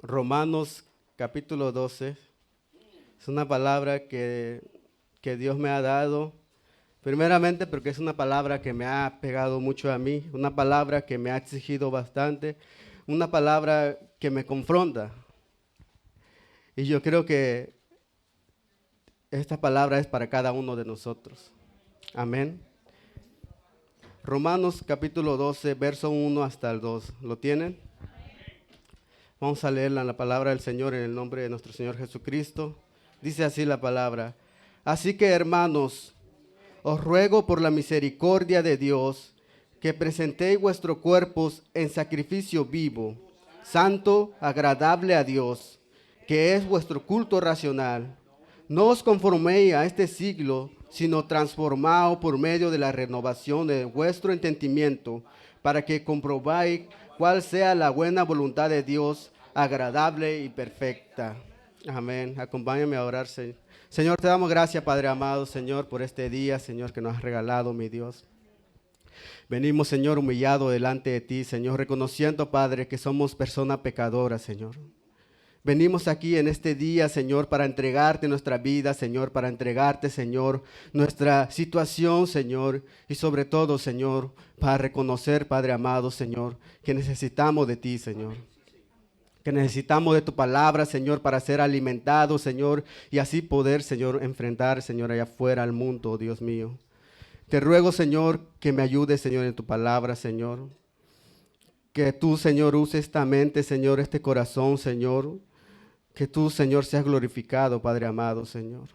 Romanos capítulo 12. Es una palabra que Dios me ha dado, primeramente porque es una palabra que me ha pegado mucho a mí, una palabra que me ha exigido bastante, una palabra que me confronta. Y yo creo que esta palabra es para cada uno de nosotros. Amén. Romanos capítulo 12, verso 1 hasta el 2. ¿Lo tienen? Vamos a leer la palabra del Señor en el nombre de nuestro Señor Jesucristo. Dice así la palabra. Así que, hermanos, os ruego por la misericordia de Dios que presentéis vuestros cuerpos en sacrificio vivo, santo, agradable a Dios, que es vuestro culto racional. No os conforméis a este siglo, sino transformaos por medio de la renovación de vuestro entendimiento, para que comprobáis cuál sea la buena voluntad de Dios, agradable y perfecta. Amén. Acompáñame a orar, Señor. Señor, te damos gracias, Padre amado, Señor, por este día, Señor, que nos has regalado, mi Dios. Venimos, Señor, humillado delante de ti, Señor, reconociendo, Padre, que somos personas pecadoras, Señor. Venimos aquí en este día, Señor, para entregarte nuestra vida, Señor, para entregarte, Señor, nuestra situación, Señor, y sobre todo, Señor, para reconocer, Padre amado, Señor, que necesitamos de ti, Señor. Que necesitamos de tu palabra, Señor, para ser alimentados, Señor, y así poder, Señor, enfrentar, Señor, allá afuera al mundo, Dios mío. Te ruego, Señor, que me ayudes, Señor, en tu palabra, Señor. Que tú, Señor, uses esta mente, Señor, este corazón, Señor. Que tú, Señor, seas glorificado, Padre amado, Señor.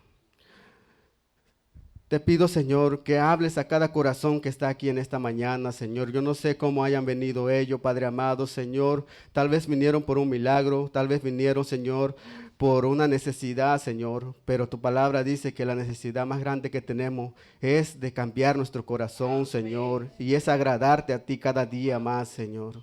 Te pido, Señor, que hables a cada corazón que está aquí en esta mañana, Señor. Yo no sé cómo hayan venido ellos, Padre amado, Señor. Tal vez vinieron por un milagro, tal vez vinieron, Señor, por una necesidad, Señor. Pero tu palabra dice que la necesidad más grande que tenemos es de cambiar nuestro corazón, Señor. Y es agradarte a ti cada día más, Señor.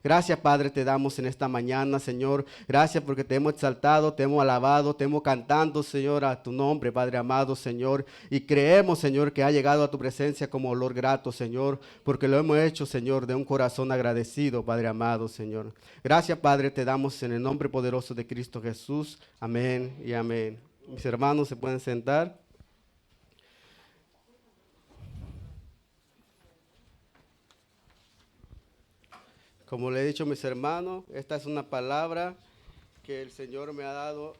Gracias, Padre, te damos en esta mañana, Señor. Gracias porque te hemos exaltado, te hemos alabado, te hemos cantado, Señor, a tu nombre, Padre amado, Señor. Y creemos, Señor, que ha llegado a tu presencia como olor grato, Señor, porque lo hemos hecho, Señor, de un corazón agradecido, Padre amado, Señor. Gracias, Padre, te damos en el nombre poderoso de Cristo Jesús. Amén y amén. Mis hermanos se pueden sentar. Como le he dicho a mis hermanos, esta es una palabra que el Señor me ha dado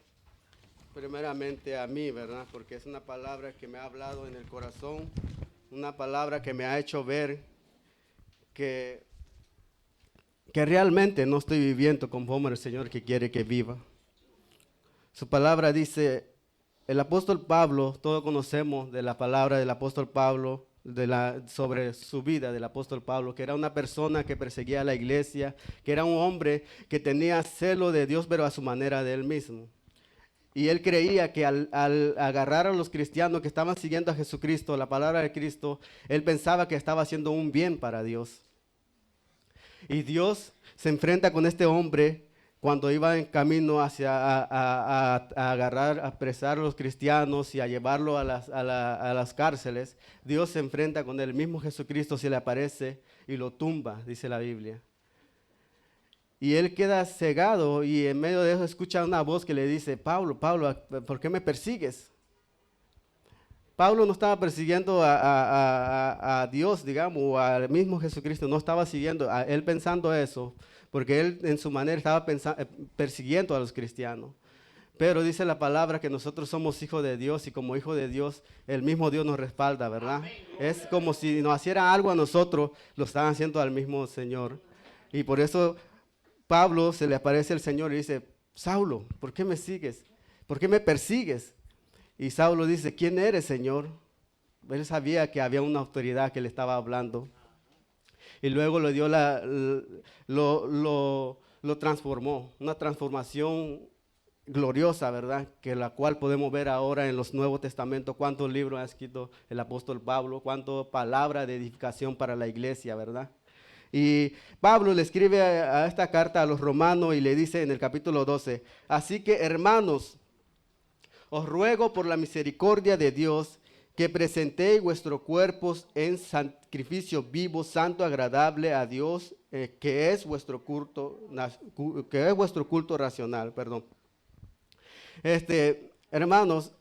primeramente a mí, ¿verdad? Porque es una palabra que me ha hablado en el corazón, una palabra que me ha hecho ver que, que realmente no estoy viviendo conforme el Señor que quiere que viva. Su palabra dice, el apóstol Pablo, todos conocemos de la palabra del apóstol Pablo, sobre su vida del apóstol Pablo, que era una persona que perseguía a la iglesia, que era un hombre que tenía celo de Dios, pero a su manera de él mismo. Y él creía que al agarrar a los cristianos que estaban siguiendo a Jesucristo, la palabra de Cristo, él pensaba que estaba haciendo un bien para Dios. Y Dios se enfrenta con este hombre cuando iba en camino hacia a agarrar, a apresar a los cristianos y a llevarlo a las cárceles. Dios se enfrenta con él. El mismo Jesucristo se le aparece y lo tumba, dice la Biblia. Y él queda cegado y en medio de eso escucha una voz que le dice, Pablo, Pablo, ¿por qué me persigues? Pablo no estaba persiguiendo a Dios, digamos, o al mismo Jesucristo, no estaba siguiendo, a él pensando eso, porque él en su manera estaba persiguiendo a los cristianos. Pero dice la palabra que nosotros somos hijos de Dios y como hijos de Dios, el mismo Dios nos respalda, ¿verdad? Amén. Es como si nos hiciera algo a nosotros, lo estaban haciendo al mismo Señor. Y por eso Pablo se le aparece el Señor y dice, Saulo, ¿por qué me sigues? ¿Por qué me persigues? Y Saulo dice, ¿quién eres, Señor? Él sabía que había una autoridad que le estaba hablando. Y luego le dio lo transformó, una transformación gloriosa, ¿verdad? Que la cual podemos ver ahora en los Nuevos Testamentos, cuántos libros ha escrito el apóstol Pablo, cuántas palabras de edificación para la iglesia, ¿verdad? Y Pablo le escribe a esta carta a los romanos y le dice en el capítulo 12, así que hermanos, os ruego por la misericordia de Dios que presentéis vuestros cuerpos en sacrificio vivo, santo, agradable a Dios, que es vuestro culto racional, perdón. Hermanos,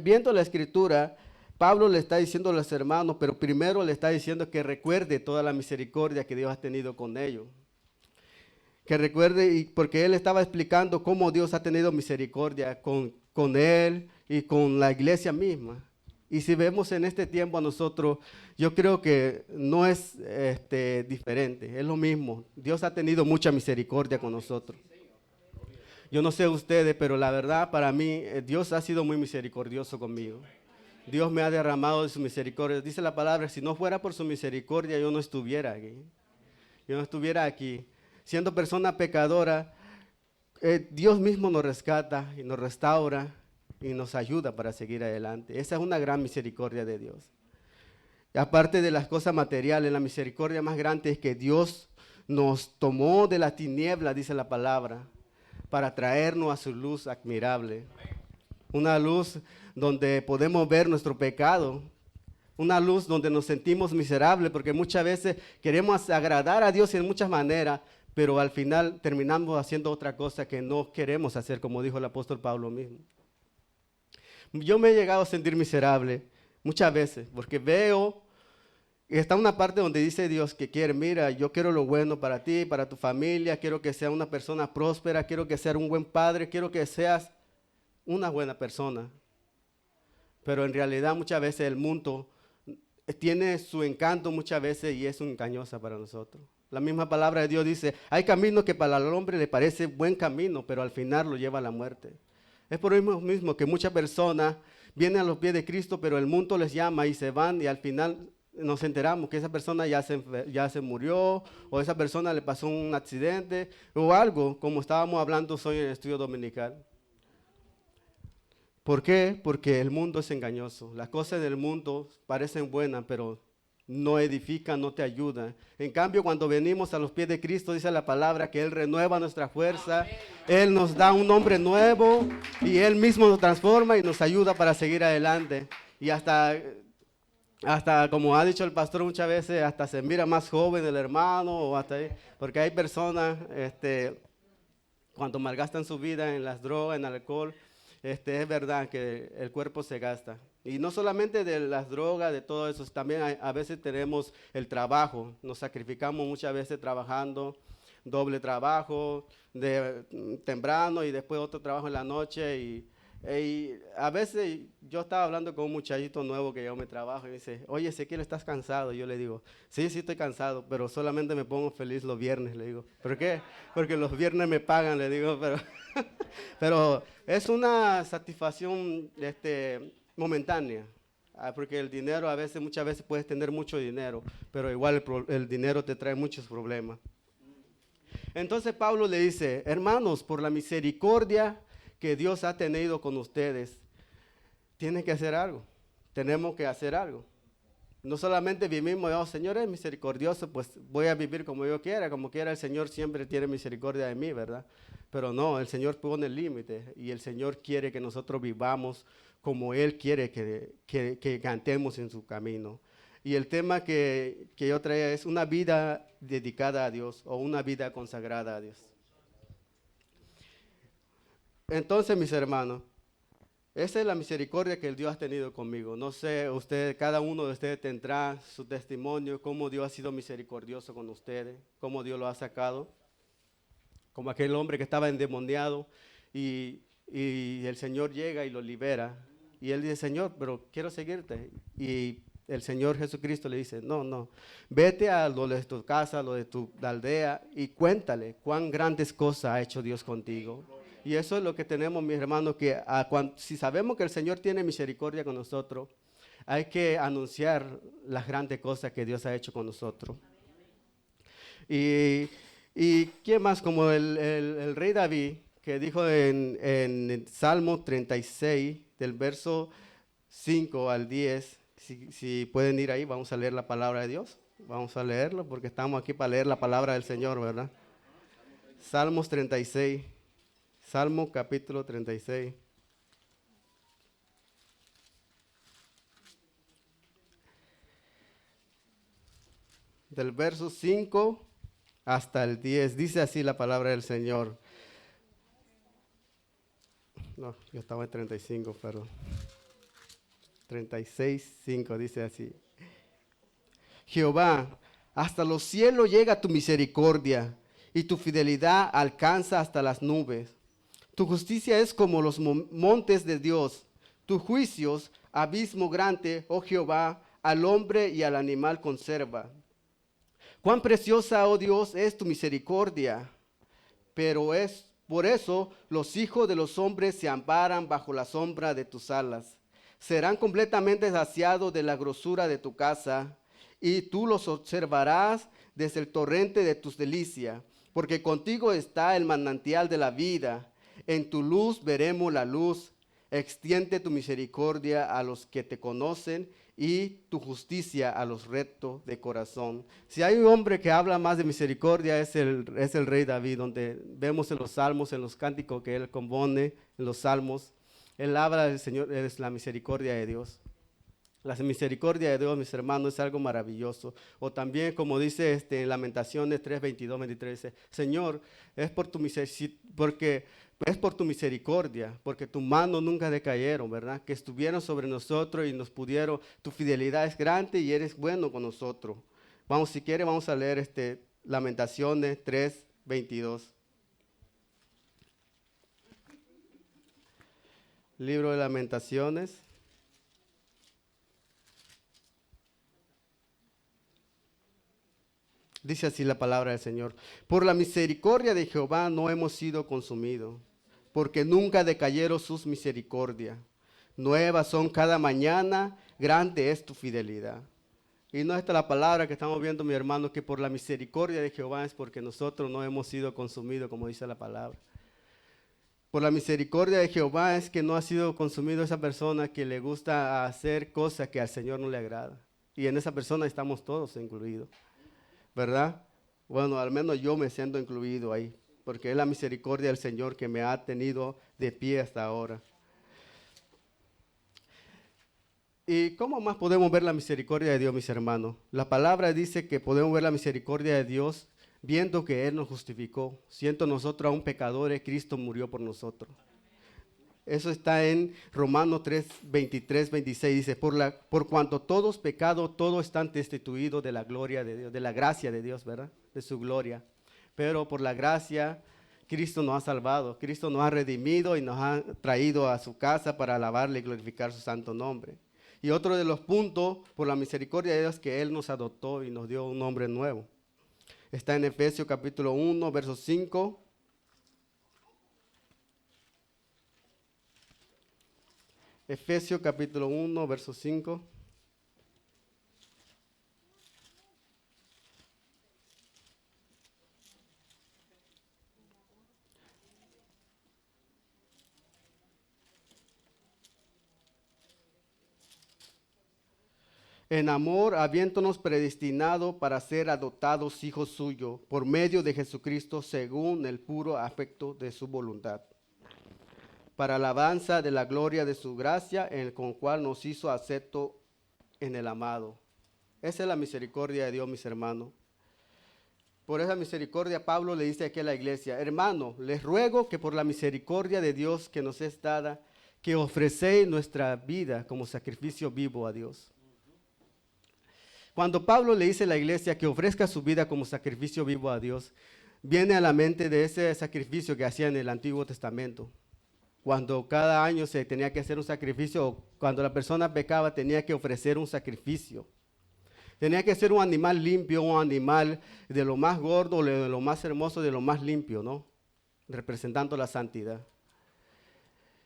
viendo la escritura, Pablo le está diciendo a los hermanos, pero primero le está diciendo que recuerde toda la misericordia que Dios ha tenido con ellos. Que recuerde, porque él estaba explicando cómo Dios ha tenido misericordia con él y con la iglesia misma. Y si vemos en este tiempo a nosotros, yo creo que no es diferente, es lo mismo. Dios ha tenido mucha misericordia con nosotros. Yo no sé ustedes, pero la verdad para mí, Dios ha sido muy misericordioso conmigo. Dios me ha derramado de su misericordia. Dice la palabra, si no fuera por su misericordia, yo no estuviera aquí. Yo no estuviera aquí. Siendo persona pecadora, Dios mismo nos rescata y nos restaura y nos ayuda para seguir adelante. Esa es una gran misericordia de Dios. Y aparte de las cosas materiales, la misericordia más grande es que Dios nos tomó de la tiniebla, dice la palabra, para traernos a su luz admirable. Una luz donde podemos ver nuestro pecado. Una luz donde nos sentimos miserables, porque muchas veces queremos agradar a Dios en muchas maneras, pero al final terminamos haciendo otra cosa que no queremos hacer, como dijo el apóstol Pablo mismo. Yo me he llegado a sentir miserable muchas veces, porque veo, está una parte donde dice Dios que quiere, mira, yo quiero lo bueno para ti, para tu familia, quiero que seas una persona próspera, quiero que seas un buen padre, quiero que seas una buena persona. Pero en realidad muchas veces el mundo tiene su encanto muchas veces y es engañosa para nosotros. La misma palabra de Dios dice, hay caminos que para el hombre le parece buen camino, pero al final lo lleva a la muerte. Es por eso mismo que muchas personas vienen a los pies de Cristo, pero el mundo les llama y se van y al final nos enteramos que esa persona ya se murió o esa persona le pasó un accidente o algo, como estábamos hablando hoy en el estudio dominical. ¿Por qué? Porque el mundo es engañoso. Las cosas del mundo parecen buenas, pero no edifican, no te ayudan. En cambio, cuando venimos a los pies de Cristo, dice la palabra que Él renueva nuestra fuerza, Él nos da un nombre nuevo y Él mismo nos transforma y nos ayuda para seguir adelante. Y hasta como ha dicho el pastor muchas veces, hasta se mira más joven el hermano, o hasta ahí, porque hay personas, cuando malgastan su vida en las drogas, en el alcohol, es verdad que el cuerpo se gasta. Y no solamente de las drogas, de todo eso, también a veces tenemos el trabajo. Nos sacrificamos muchas veces trabajando, doble trabajo, temprano y después otro trabajo en la noche. Y a veces yo estaba hablando con un muchachito nuevo que yo me trabajo y me dice, oye, Ezequiel, ¿estás cansado? Y yo le digo, sí, estoy cansado, pero solamente me pongo feliz los viernes, le digo. ¿Por qué? Porque los viernes me pagan, le digo, pero es una satisfacción momentánea, porque el dinero muchas veces puedes tener mucho dinero, pero igual el dinero te trae muchos problemas. Entonces Pablo le dice, hermanos, por la misericordia que Dios ha tenido con ustedes, tienen que hacer algo, tenemos que hacer algo. No solamente vivimos, oh, Señor es misericordioso, pues voy a vivir como yo quiera, como quiera el Señor siempre tiene misericordia de mí, ¿verdad? Pero no, el Señor pone el límite y el Señor quiere que nosotros vivamos como Él quiere que cantemos en su camino. Y el tema que yo traía es una vida dedicada a Dios o una vida consagrada a Dios. Entonces, mis hermanos, esa es la misericordia que el Dios ha tenido conmigo. No sé, cada uno de ustedes tendrá su testimonio, cómo Dios ha sido misericordioso con ustedes, cómo Dios lo ha sacado. Como aquel hombre que estaba endemoniado y el Señor llega y lo libera. Y él dice, Señor, pero quiero seguirte. Y el Señor Jesucristo le dice, no, vete a lo de tu casa, a lo de tu aldea y cuéntale cuán grandes cosas ha hecho Dios contigo. Y eso es lo que tenemos, mis hermanos, que si sabemos que el Señor tiene misericordia con nosotros, hay que anunciar las grandes cosas que Dios ha hecho con nosotros. Y quién más, como el rey David, que dijo en Salmo 36, del verso 5 al 10, si pueden ir ahí, vamos a leer la palabra de Dios. Vamos a leerlo porque estamos aquí para leer la palabra del Señor, ¿verdad? Salmos 36. Salmo capítulo 36. del verso 5 hasta el 10. Dice así la palabra del Señor. No, yo estaba en 35, perdón. 36, 5 dice así. Jehová, hasta los cielos llega tu misericordia, y tu fidelidad alcanza hasta las nubes. Tu justicia es como los montes de Dios, tus juicios, abismo grande, oh Jehová, al hombre y al animal conserva. Cuán preciosa, oh Dios, es tu misericordia, pero es por eso los hijos de los hombres se amparan bajo la sombra de tus alas. Serán completamente saciados de la grosura de tu casa, y tú los observarás desde el torrente de tus delicias, porque contigo está el manantial de la vida. En tu luz veremos la luz. Extiende tu misericordia a los que te conocen y tu justicia a los rectos de corazón. Si hay un hombre que habla más de misericordia es el rey David, donde vemos en los salmos, en los cánticos que él compone, en los salmos, él habla del Señor, es la misericordia de Dios. La misericordia de Dios, mis hermanos, es algo maravilloso. O también, como dice en Lamentaciones 3, 22, 23, dice, Señor, es por tu misericordia, porque tu mano nunca decayeron, ¿verdad? Que estuvieron sobre nosotros y nos pudieron, tu fidelidad es grande y eres bueno con nosotros. Vamos, si quiere, vamos a leer Lamentaciones 3, 22. Libro de Lamentaciones. Dice así la palabra del Señor. Por la misericordia de Jehová no hemos sido consumidos, porque nunca decayeron sus misericordias. Nuevas son cada mañana, grande es tu fidelidad. Y no esta la palabra que estamos viendo, mi hermano, que por la misericordia de Jehová es porque nosotros no hemos sido consumidos, como dice la palabra. Por la misericordia de Jehová es que no ha sido consumido esa persona que le gusta hacer cosas que al Señor no le agrada. Y en esa persona estamos todos incluidos, ¿verdad? Bueno, al menos yo me siento incluido ahí, porque es la misericordia del Señor que me ha tenido de pie hasta ahora. ¿Y cómo más podemos ver la misericordia de Dios, mis hermanos? La palabra dice que podemos ver la misericordia de Dios viendo que Él nos justificó. Siendo nosotros aún pecadores, Cristo murió por nosotros. Eso está en Romanos 3, 23, 26. Dice, por cuanto todos pecados, todos están destituidos de la gloria de Dios, de la gracia de Dios, ¿verdad? De su gloria. Pero por la gracia, Cristo nos ha salvado. Cristo nos ha redimido y nos ha traído a su casa para alabarle y glorificar su santo nombre. Y otro de los puntos, por la misericordia de Dios, que Él nos adoptó y nos dio un nombre nuevo. Está en Efesios capítulo 1, verso 5. Efesios capítulo 1, verso 5. En amor, habiéndonos predestinado para ser adoptados hijos suyos por medio de Jesucristo según el puro afecto de su voluntad, para alabanza de la gloria de su gracia, con cual nos hizo acepto en el amado. Esa es la misericordia de Dios, mis hermanos. Por esa misericordia Pablo le dice aquí a la iglesia, hermano, les ruego que por la misericordia de Dios que nos es dada, que ofrecéis nuestra vida como sacrificio vivo a Dios. Cuando Pablo le dice a la iglesia que ofrezca su vida como sacrificio vivo a Dios, viene a la mente de ese sacrificio que hacía en el Antiguo Testamento. Cuando cada año se tenía que hacer un sacrificio, cuando la persona pecaba tenía que ofrecer un sacrificio. Tenía que ser un animal limpio, un animal de lo más gordo, de lo más hermoso, de lo más limpio, ¿no? Representando la santidad.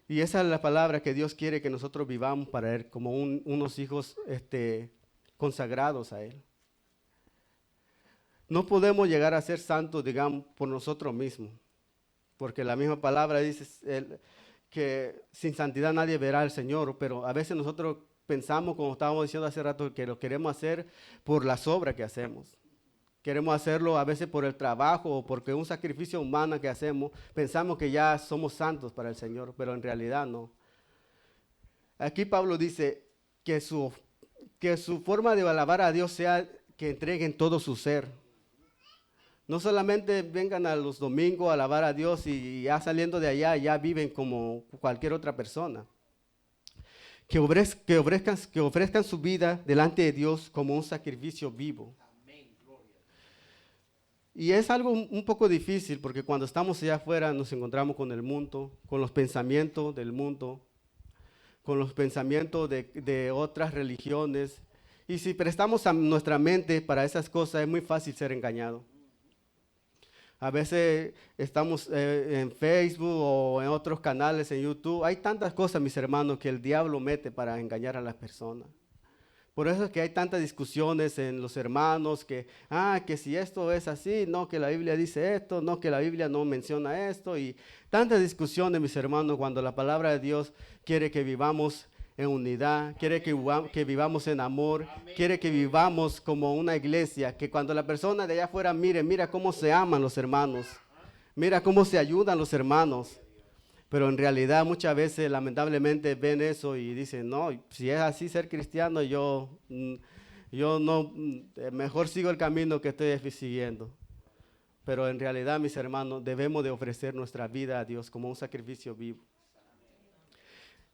Y esa es la palabra que Dios quiere que nosotros vivamos para Él, como unos hijos consagrados a Él. No podemos llegar a ser santos, digamos, por nosotros mismos, porque la misma palabra dice que sin santidad nadie verá al Señor, pero a veces nosotros pensamos, como estábamos diciendo hace rato, que lo queremos hacer por las obras que hacemos. Queremos hacerlo a veces por el trabajo o porque un sacrificio humano que hacemos, pensamos que ya somos santos para el Señor, pero en realidad no. Aquí Pablo dice que su forma de alabar a Dios sea que entreguen todo su ser. No solamente vengan a los domingos a alabar a Dios y ya saliendo de allá ya viven como cualquier otra persona. Que ofrezcan su vida delante de Dios como un sacrificio vivo. Y es algo un poco difícil porque cuando estamos allá afuera nos encontramos con el mundo, con los pensamientos del mundo, con los pensamientos de otras religiones. Y si prestamos a nuestra mente para esas cosas es muy fácil ser engañado. A veces estamos en Facebook o en otros canales en YouTube. Hay tantas cosas, mis hermanos, que el diablo mete para engañar a las personas. Por eso es que hay tantas discusiones en los hermanos que si esto es así, no, que la Biblia dice esto, no, que la Biblia no menciona esto. Y tantas discusiones, mis hermanos, cuando la palabra de Dios quiere que vivamos en unidad, quiere que vivamos en amor, quiere que vivamos como una iglesia, que cuando la persona de allá afuera mira cómo se aman los hermanos, mira cómo se ayudan los hermanos. Pero en realidad muchas veces lamentablemente ven eso y dicen, no, si es así ser cristiano, yo no, mejor sigo el camino que estoy siguiendo. Pero en realidad, mis hermanos, debemos de ofrecer nuestra vida a Dios como un sacrificio vivo.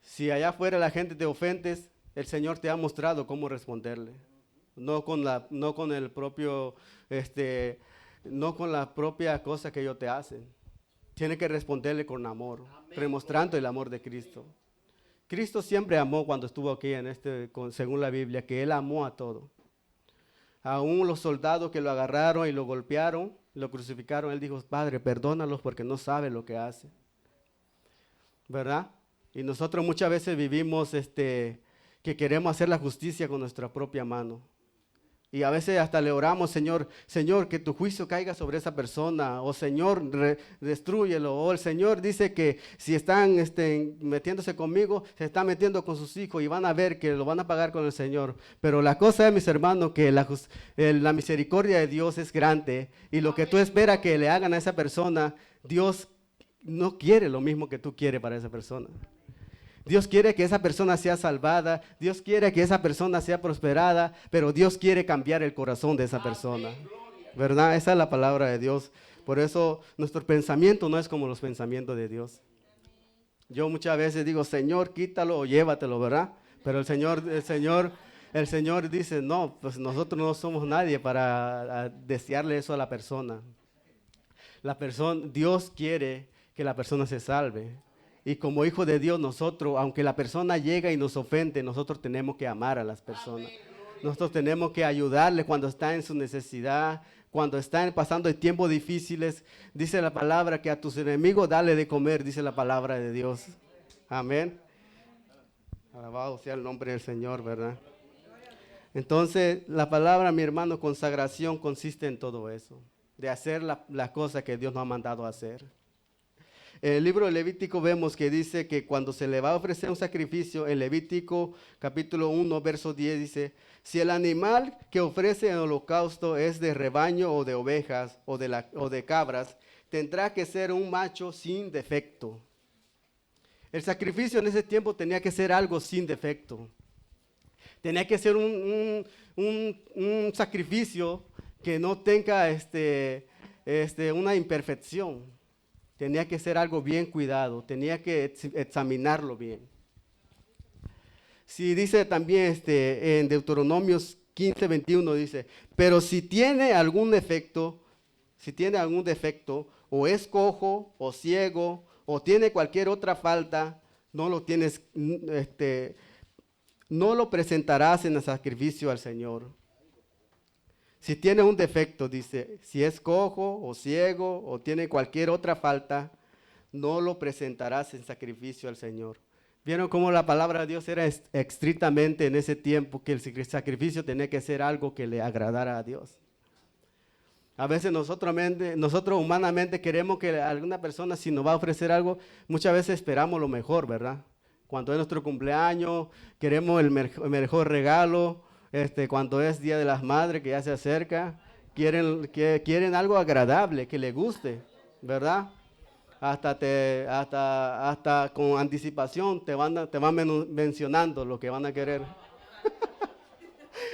Si allá afuera la gente te ofende, el Señor te ha mostrado cómo responderle. No con la propia cosa que ellos te hacen. Tiene que responderle con amor, demostrando el amor de Cristo. Cristo siempre amó cuando estuvo aquí según la Biblia, que Él amó a todo. Aún los soldados que lo agarraron y lo golpearon, lo crucificaron, Él dijo, Padre, perdónalos porque no saben lo que hacen. ¿Verdad? Y nosotros muchas veces vivimos que queremos hacer la justicia con nuestra propia mano. Y a veces hasta le oramos, Señor, que tu juicio caiga sobre esa persona, o Señor, destrúyelo, o el Señor dice que si están metiéndose conmigo, se están metiendo con sus hijos y van a ver que lo van a pagar con el Señor. Pero la cosa es, mis hermanos, que la misericordia de Dios es grande y lo que tú esperas que le hagan a esa persona, Dios no quiere lo mismo que tú quieres para esa persona. Dios quiere que esa persona sea salvada, Dios quiere que esa persona sea prosperada, pero Dios quiere cambiar el corazón de esa persona, ¿verdad? Esa es la palabra de Dios. Por eso nuestro pensamiento no es como los pensamientos de Dios. Yo muchas veces digo, Señor, quítalo o llévatelo, ¿verdad? Pero el Señor dice, no, pues nosotros no somos nadie para desearle eso a la persona. Dios quiere que la persona se salve. Y como hijo de Dios, nosotros, aunque la persona llega y nos ofende, nosotros tenemos que amar a las personas. Nosotros tenemos que ayudarle cuando está en su necesidad, cuando están pasando tiempos difíciles. Dice la palabra que a tus enemigos dale de comer, dice la palabra de Dios. Amén. Alabado sea el nombre del Señor, ¿verdad? Entonces, la palabra, mi hermano, consagración consiste en todo eso, de hacer la cosa que Dios nos ha mandado a hacer. En el libro de Levítico vemos que dice que cuando se le va a ofrecer un sacrificio, en Levítico capítulo 1, verso 10 dice, si el animal que ofrece en holocausto es de rebaño o de ovejas o de cabras, tendrá que ser un macho sin defecto. El sacrificio en ese tiempo tenía que ser algo sin defecto. Tenía que ser un sacrificio que no tenga una imperfección. Tenía que ser algo bien cuidado, tenía que examinarlo bien. Sí, dice también en Deuteronomios 15, 21, dice, pero si tiene algún defecto, o es cojo, o ciego, o tiene cualquier otra falta, no lo presentarás en el sacrificio al Señor. Si tiene un defecto, dice, si es cojo o ciego o tiene cualquier otra falta, no lo presentarás en sacrificio al Señor. ¿Vieron cómo la palabra de Dios era estrictamente en ese tiempo que el sacrificio tenía que ser algo que le agradara a Dios? A veces nosotros humanamente queremos que alguna persona, si nos va a ofrecer algo, muchas veces esperamos lo mejor, ¿verdad? Cuando es nuestro cumpleaños, queremos el mejor regalo. Cuando es Día de las Madres que ya se acerca, quieren algo agradable, que les guste, ¿verdad? Hasta con anticipación te van mencionando lo que van a querer.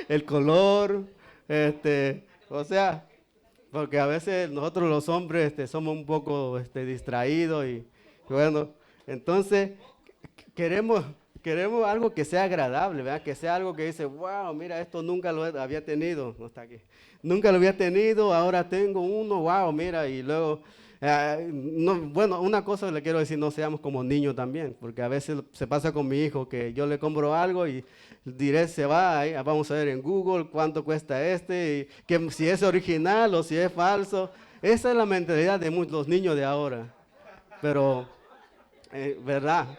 El color, O sea, porque a veces nosotros los hombres somos un poco distraídos y bueno, entonces queremos, queremos algo que sea agradable, ¿verdad? Que sea algo que dice, wow, mira, esto nunca lo había tenido, no está aquí, nunca lo había tenido, ahora tengo uno, wow, mira, y luego, no, bueno, una cosa le quiero decir, no seamos como niños también, porque a veces se pasa con mi hijo, que yo le compro algo y diré, se va, ahí, vamos a ver en Google cuánto cuesta y que si es original o si es falso. Esa es la mentalidad de los niños de ahora, pero, ¿verdad?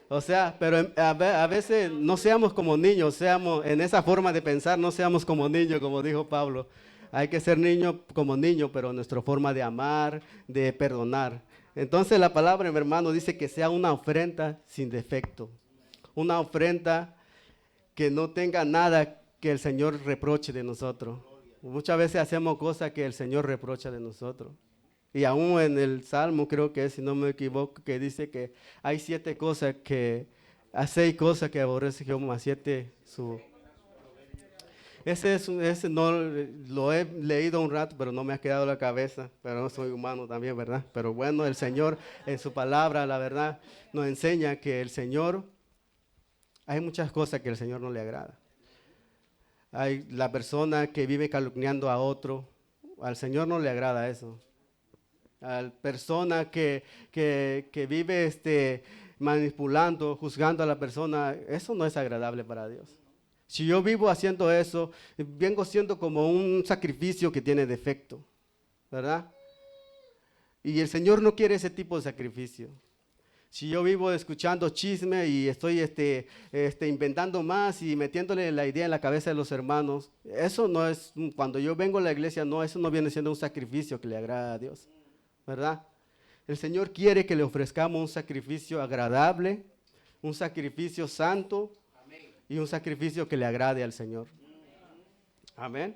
O sea, pero a veces no seamos como niños, seamos en esa forma de pensar, no seamos como niños, como dijo Pablo. Hay que ser niño como niño, pero nuestra forma de amar, de perdonar. Entonces la palabra, mi hermano, dice que sea una ofrenda sin defecto, una ofrenda que no tenga nada que el Señor reproche de nosotros. Muchas veces hacemos cosas que el Señor reprocha de nosotros. Y aún en el Salmo, creo que es, si no me equivoco, que dice que hay 7 cosas que, a 6 cosas que aborrece Jehová, 7 su... Ese no lo he leído un rato, pero no me ha quedado en la cabeza, pero no soy humano también, ¿verdad? Pero bueno, el Señor en su palabra, la verdad, nos enseña que el Señor, hay muchas cosas que el Señor no le agrada. Hay la persona que vive calumniando a otro, al Señor no le agrada eso. A la persona que vive manipulando, juzgando a la persona, eso no es agradable para Dios. Si yo vivo haciendo eso, vengo siendo como un sacrificio que tiene defecto, ¿verdad? Y el Señor no quiere ese tipo de sacrificio. Si yo vivo escuchando chisme y estoy inventando más y metiéndole la idea en la cabeza de los hermanos, eso no es, cuando yo vengo a la iglesia, no, eso no viene siendo un sacrificio que le agrada a Dios, ¿verdad? El Señor quiere que le ofrezcamos un sacrificio agradable, un sacrificio santo y un sacrificio que le agrade al Señor. Amén.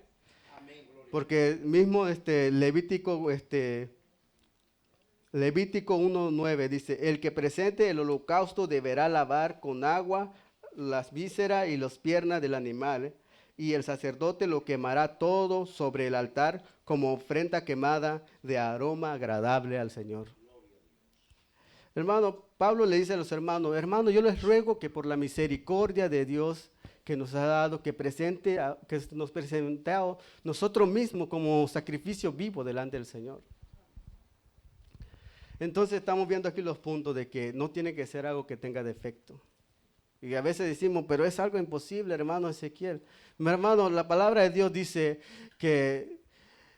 Porque mismo Levítico 1:9 dice, el que presente el holocausto deberá lavar con agua las vísceras y las piernas del animal, y el sacerdote lo quemará todo sobre el altar como ofrenda quemada de aroma agradable al Señor. Hermano, Pablo le dice a los hermanos, hermano, yo les ruego que por la misericordia de Dios que nos ha dado, que nos presentemos nosotros mismos como sacrificio vivo delante del Señor. Entonces estamos viendo aquí los puntos de que no tiene que ser algo que tenga defecto. Y a veces decimos, pero es algo imposible, hermano Ezequiel. Mi hermano, la palabra de Dios dice que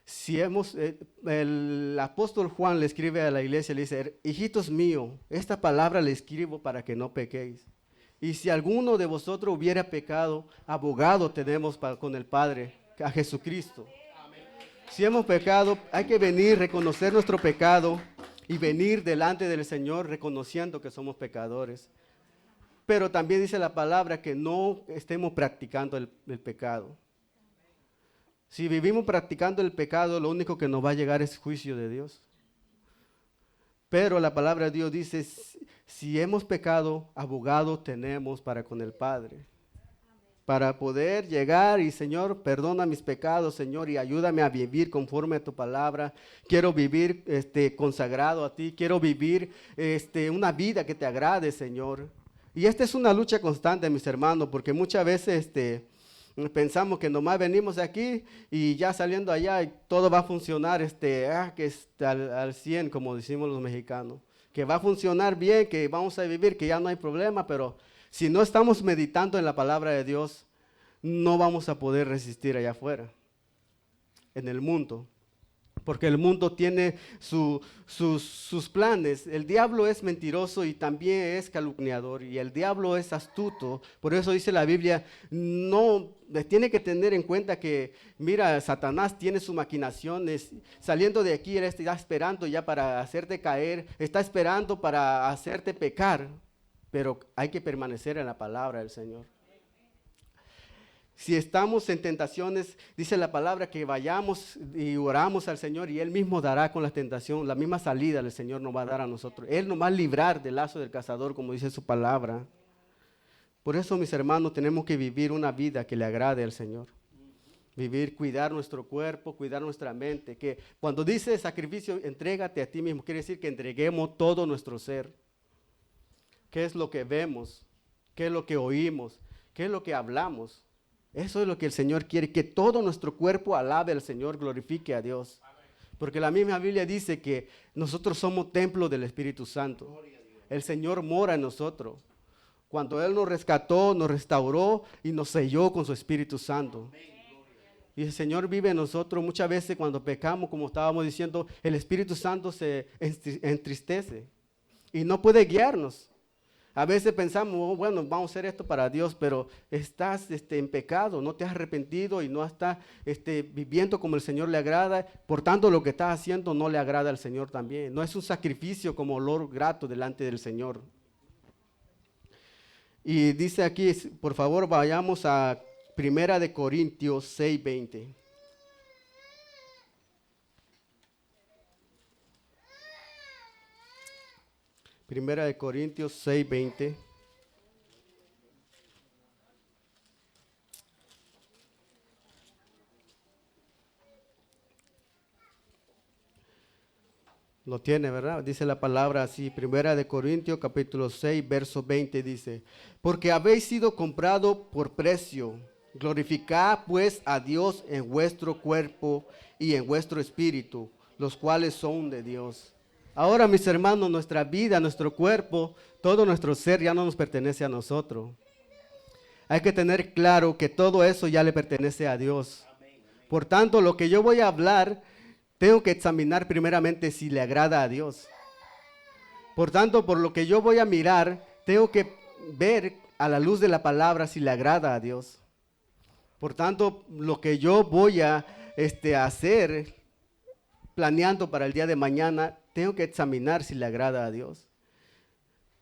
si el apóstol Juan le escribe a la iglesia, le dice, hijitos míos, esta palabra le escribo para que no pequéis. Y si alguno de vosotros hubiera pecado, abogado tenemos con el Padre, a Jesucristo. Si hemos pecado, hay que venir, reconocer nuestro pecado y venir delante del Señor reconociendo que somos pecadores. Pero también dice la palabra que no estemos practicando el pecado. Si vivimos practicando el pecado, lo único que nos va a llegar es juicio de Dios. Pero la palabra de Dios dice, si hemos pecado, abogado tenemos para con el Padre. Para poder llegar y, Señor, perdona mis pecados, Señor, y ayúdame a vivir conforme a tu palabra. Quiero vivir consagrado a ti, quiero vivir una vida que te agrade, Señor. Y esta es una lucha constante, mis hermanos, porque muchas veces pensamos que nomás venimos aquí y ya saliendo allá todo va a funcionar que es al 100, como decimos los mexicanos. Que va a funcionar bien, que vamos a vivir, que ya no hay problema, pero si no estamos meditando en la palabra de Dios, no vamos a poder resistir allá afuera, en el mundo. Porque el mundo tiene sus planes. El diablo es mentiroso y también es calumniador. Y el diablo es astuto. Por eso dice la Biblia, no tiene que tener en cuenta que, mira, Satanás tiene sus maquinaciones. Saliendo de aquí, él está esperando ya para hacerte caer. Está esperando para hacerte pecar. Pero hay que permanecer en la palabra del Señor. Si estamos en tentaciones, dice la palabra que vayamos y oramos al Señor y Él mismo dará con la tentación, la misma salida el Señor nos va a dar a nosotros. Él nos va a librar del lazo del cazador, como dice su palabra. Por eso, mis hermanos, tenemos que vivir una vida que le agrade al Señor. vivir, cuidar nuestro cuerpo, cuidar nuestra mente. Que cuando dice sacrificio, entrégate a ti mismo, quiere decir que entreguemos todo nuestro ser. ¿Qué es lo que vemos? ¿Qué es lo que oímos? ¿Qué es lo que hablamos? Eso es lo que el Señor quiere, que todo nuestro cuerpo alabe al Señor, glorifique a Dios. Porque la misma Biblia dice que nosotros somos templo del Espíritu Santo. El Señor mora en nosotros. Cuando Él nos rescató, nos restauró y nos selló con su Espíritu Santo. Y el Señor vive en nosotros. Muchas veces cuando pecamos, como estábamos diciendo, el Espíritu Santo se entristece y no puede guiarnos. A veces pensamos, oh, bueno, vamos a hacer esto para Dios, pero estás en pecado, no te has arrepentido y no estás viviendo como el Señor le agrada. Por tanto, lo que estás haciendo no le agrada al Señor también. No es un sacrificio como olor grato delante del Señor. Y dice aquí, por favor, vayamos a 1 Corintios 6:20. Primera de Corintios 6:20. Lo tiene, ¿verdad? Dice la palabra así, Primera de Corintios capítulo 6, verso 20 dice, porque habéis sido comprado por precio, glorificad pues a Dios en vuestro cuerpo y en vuestro espíritu, los cuales son de Dios. Ahora, mis hermanos, nuestra vida, nuestro cuerpo, todo nuestro ser ya no nos pertenece a nosotros. Hay que tener claro que todo eso ya le pertenece a Dios. Por tanto, lo que yo voy a hablar, tengo que examinar primeramente si le agrada a Dios. Por tanto, por lo que yo voy a mirar, tengo que ver a la luz de la palabra si le agrada a Dios. Por tanto, lo que yo voy a hacer, planeando para el día de mañana, tengo que examinar si le agrada a Dios.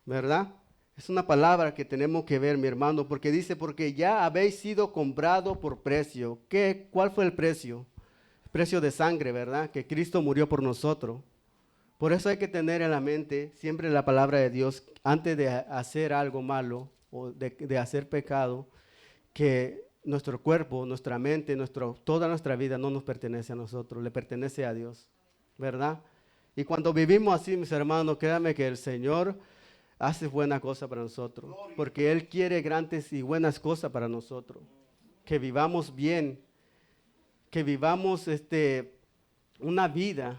¿Verdad? Es una palabra que tenemos que ver, mi hermano, porque dice, porque ya habéis sido comprado por precio. ¿Cuál fue el precio? El precio de sangre, ¿verdad? Que Cristo murió por nosotros. Por eso hay que tener en la mente siempre la palabra de Dios antes de hacer algo malo o de hacer pecado, que nuestro cuerpo, nuestra mente, toda nuestra vida no nos pertenece a nosotros, le pertenece a Dios, ¿verdad? Y cuando vivimos así, mis hermanos, créanme que el Señor hace buena cosa para nosotros, porque Él quiere grandes y buenas cosas para nosotros, que vivamos bien, que vivamos una vida,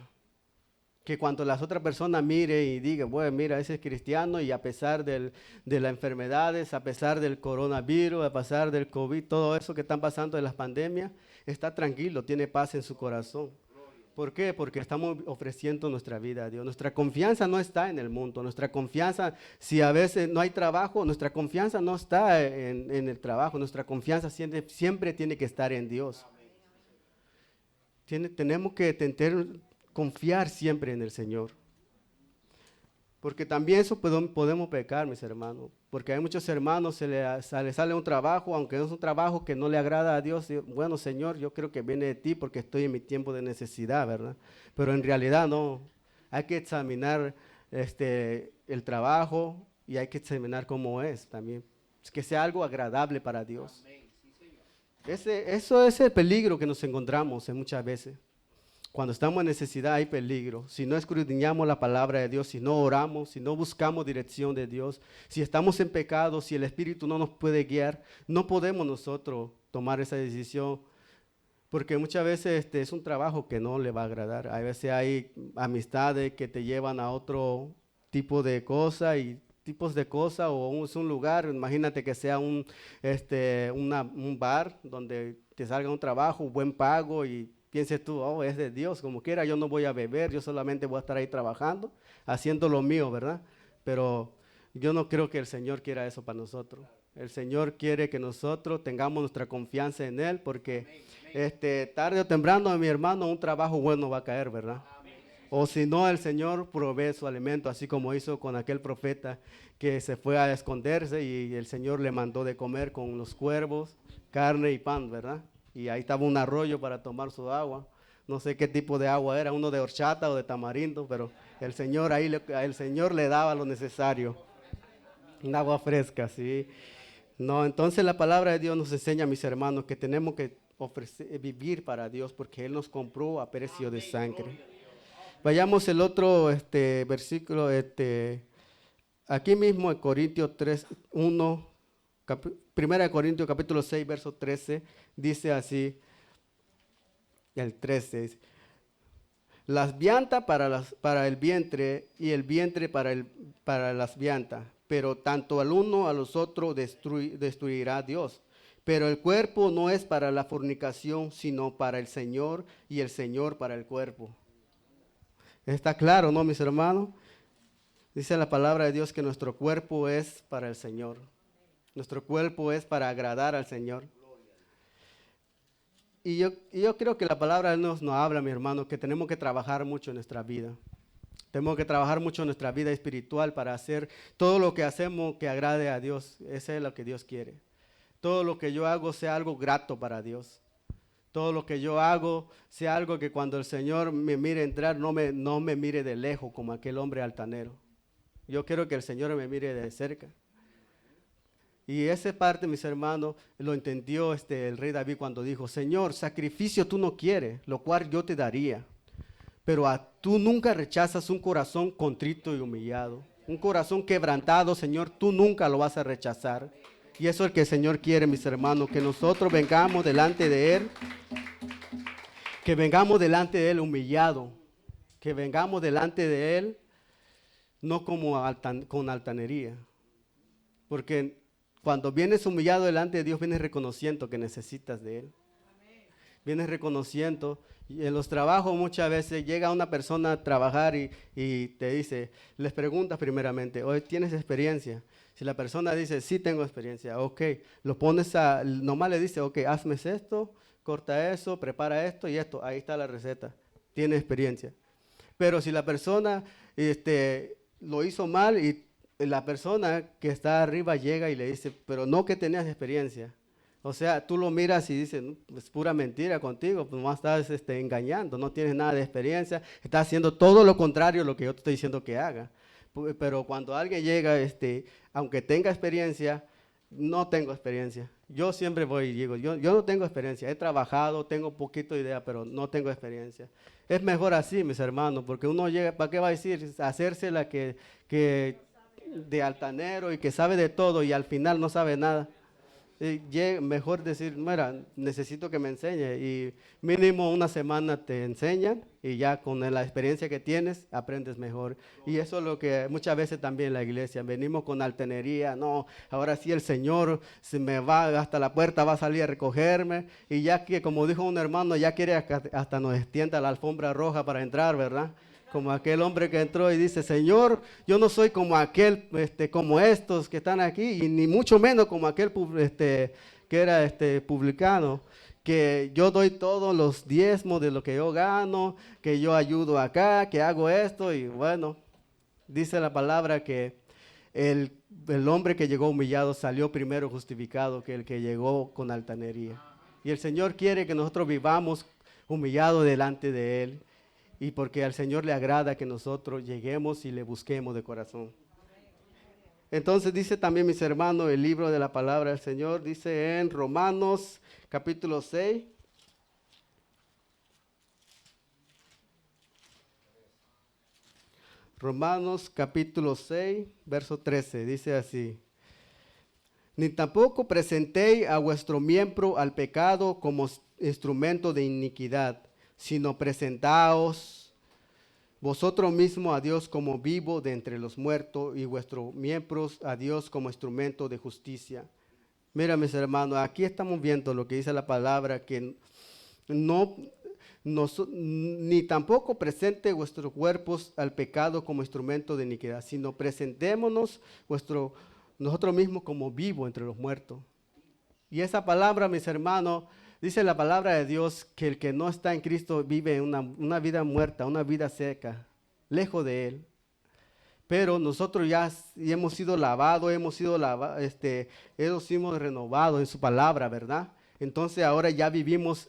que cuando las otras personas miren y digan, bueno, mira, ese es cristiano y a pesar de las enfermedades, a pesar del coronavirus, a pesar del COVID, todo eso que están pasando en las pandemias, está tranquilo, tiene paz en su corazón. ¿Por qué? Porque estamos ofreciendo nuestra vida a Dios. Nuestra confianza no está en el mundo. Nuestra confianza, si a veces no hay trabajo, nuestra confianza no está en el trabajo. Nuestra confianza siempre tiene que estar en Dios. Tenemos que confiar siempre en el Señor. Porque también eso podemos pecar, mis hermanos. Porque hay muchos hermanos, se les sale un trabajo, aunque no es un trabajo que no le agrada a Dios. Y, bueno, Señor, yo creo que viene de ti porque estoy en mi tiempo de necesidad, ¿verdad? Pero en realidad no. Hay que examinar el trabajo y hay que examinar cómo es también. Que sea algo agradable para Dios. Eso es el peligro que nos encontramos muchas veces. Cuando estamos en necesidad hay peligro. Si no escudriñamos la palabra de Dios, si no oramos, si no buscamos dirección de Dios, si estamos en pecado, si el Espíritu no nos puede guiar, no podemos nosotros tomar esa decisión. Porque muchas veces es un trabajo que no le va a agradar. A veces hay amistades que te llevan a otro tipo de cosas y tipos de cosas, o es un lugar, imagínate que sea un bar donde te salga un trabajo, un buen pago y pienses tú, oh, es de Dios, como quiera, yo no voy a beber, yo solamente voy a estar ahí trabajando, haciendo lo mío, ¿verdad? Pero yo no creo que el Señor quiera eso para nosotros. El Señor quiere que nosotros tengamos nuestra confianza en Él, porque tarde o temprano, mi hermano, un trabajo bueno va a caer, ¿verdad? O si no, el Señor provee su alimento, así como hizo con aquel profeta que se fue a esconderse y el Señor le mandó de comer con los cuervos, carne y pan, ¿verdad? Y ahí estaba un arroyo para tomar su agua. No sé qué tipo de agua era, uno de horchata o de tamarindo, pero el Señor el Señor le daba lo necesario. Un agua fresca, sí. No, entonces la palabra de Dios nos enseña, mis hermanos, que tenemos que vivir para Dios, porque Él nos compró a precio de sangre. Vayamos el otro versículo, aquí mismo en Corintios 3, 1, Primera de Corintios capítulo 6, verso 13, dice así, el 13, dice, las viandas para el vientre y el vientre para las viandas, pero tanto al uno a los otros destruirá Dios. Pero el cuerpo no es para la fornicación, sino para el Señor, y el Señor para el cuerpo. ¿Está claro, no, mis hermanos? Dice la palabra de Dios que nuestro cuerpo es para el Señor. Nuestro cuerpo es para agradar al Señor. Y yo creo que la palabra de Dios nos habla, mi hermano, que tenemos que trabajar mucho en nuestra vida. Tenemos que trabajar mucho en nuestra vida espiritual para hacer todo lo que hacemos que agrade a Dios. Eso es lo que Dios quiere. Todo lo que yo hago sea algo grato para Dios. Todo lo que yo hago sea algo que cuando el Señor me mire entrar, no me mire de lejos como aquel hombre altanero. Yo quiero que el Señor me mire de cerca. Y esa parte, mis hermanos, lo entendió el rey David cuando dijo, Señor, sacrificio tú no quieres, lo cual yo te daría. Pero tú nunca rechazas un corazón contrito y humillado. Un corazón quebrantado, Señor, tú nunca lo vas a rechazar. Y eso es lo que el Señor quiere, mis hermanos, que nosotros vengamos delante de Él, que vengamos delante de Él humillado, que vengamos delante de Él no como con altanería. Porque cuando vienes humillado delante de Dios, vienes reconociendo que necesitas de Él. Vienes reconociendo, y en los trabajos muchas veces llega una persona a trabajar y te dice, les preguntas primeramente, oye, ¿tienes experiencia? Si la persona dice, sí tengo experiencia, ok, lo pones nomás le dice, ok, hazme esto, corta eso, prepara esto y esto, ahí está la receta, tiene experiencia. Pero si la persona lo hizo mal y la persona que está arriba llega y le dice, pero no que tenías experiencia. O sea, tú lo miras y dices, es pura mentira contigo, pues más estás engañando, no tienes nada de experiencia, estás haciendo todo lo contrario a lo que yo te estoy diciendo que haga. Pero cuando alguien llega, aunque tenga experiencia, no tengo experiencia. Yo siempre voy y digo, yo no tengo experiencia, he trabajado, tengo poquito de idea, pero no tengo experiencia. Es mejor así, mis hermanos, porque uno llega, ¿para qué va a decir? Hacerse la que de altanero y que sabe de todo y al final no sabe nada. Mejor decir, mira, necesito que me enseñe y mínimo una semana te enseñan y ya con la experiencia que tienes aprendes mejor. Y eso es lo que muchas veces también en la iglesia, venimos con altanería, no, ahora sí el Señor se me va hasta la puerta, va a salir a recogerme y ya que como dijo un hermano, ya quiere hasta nos extienda la alfombra roja para entrar, ¿verdad? Como aquel hombre que entró y dice, Señor, yo no soy como aquel, como estos que están aquí, y ni mucho menos como aquel que era publicano, que yo doy todos los diezmos de lo que yo gano, que yo ayudo acá, que hago esto, y bueno, dice la palabra que el hombre que llegó humillado salió primero justificado que el que llegó con altanería. Y el Señor quiere que nosotros vivamos humillados delante de Él. Y porque al Señor le agrada que nosotros lleguemos y le busquemos de corazón. Entonces dice también, mis hermanos, el libro de la palabra del Señor, dice en Romanos capítulo 6. Romanos capítulo 6, verso 13, dice así. Ni tampoco presentéis a vuestro miembro al pecado como instrumento de iniquidad, sino presentaos vosotros mismos a Dios como vivo de entre los muertos y vuestros miembros a Dios como instrumento de justicia. Mira, mis hermanos, aquí estamos viendo lo que dice la palabra, que ni tampoco presente vuestros cuerpos al pecado como instrumento de iniquidad, sino presentémonos nosotros mismos como vivo entre los muertos. Y esa palabra, mis hermanos, dice la palabra de Dios que el que no está en Cristo vive una vida muerta, una vida seca, lejos de Él. Pero nosotros ya hemos sido lavados, hemos sido renovados en su palabra, ¿verdad? Entonces ahora ya vivimos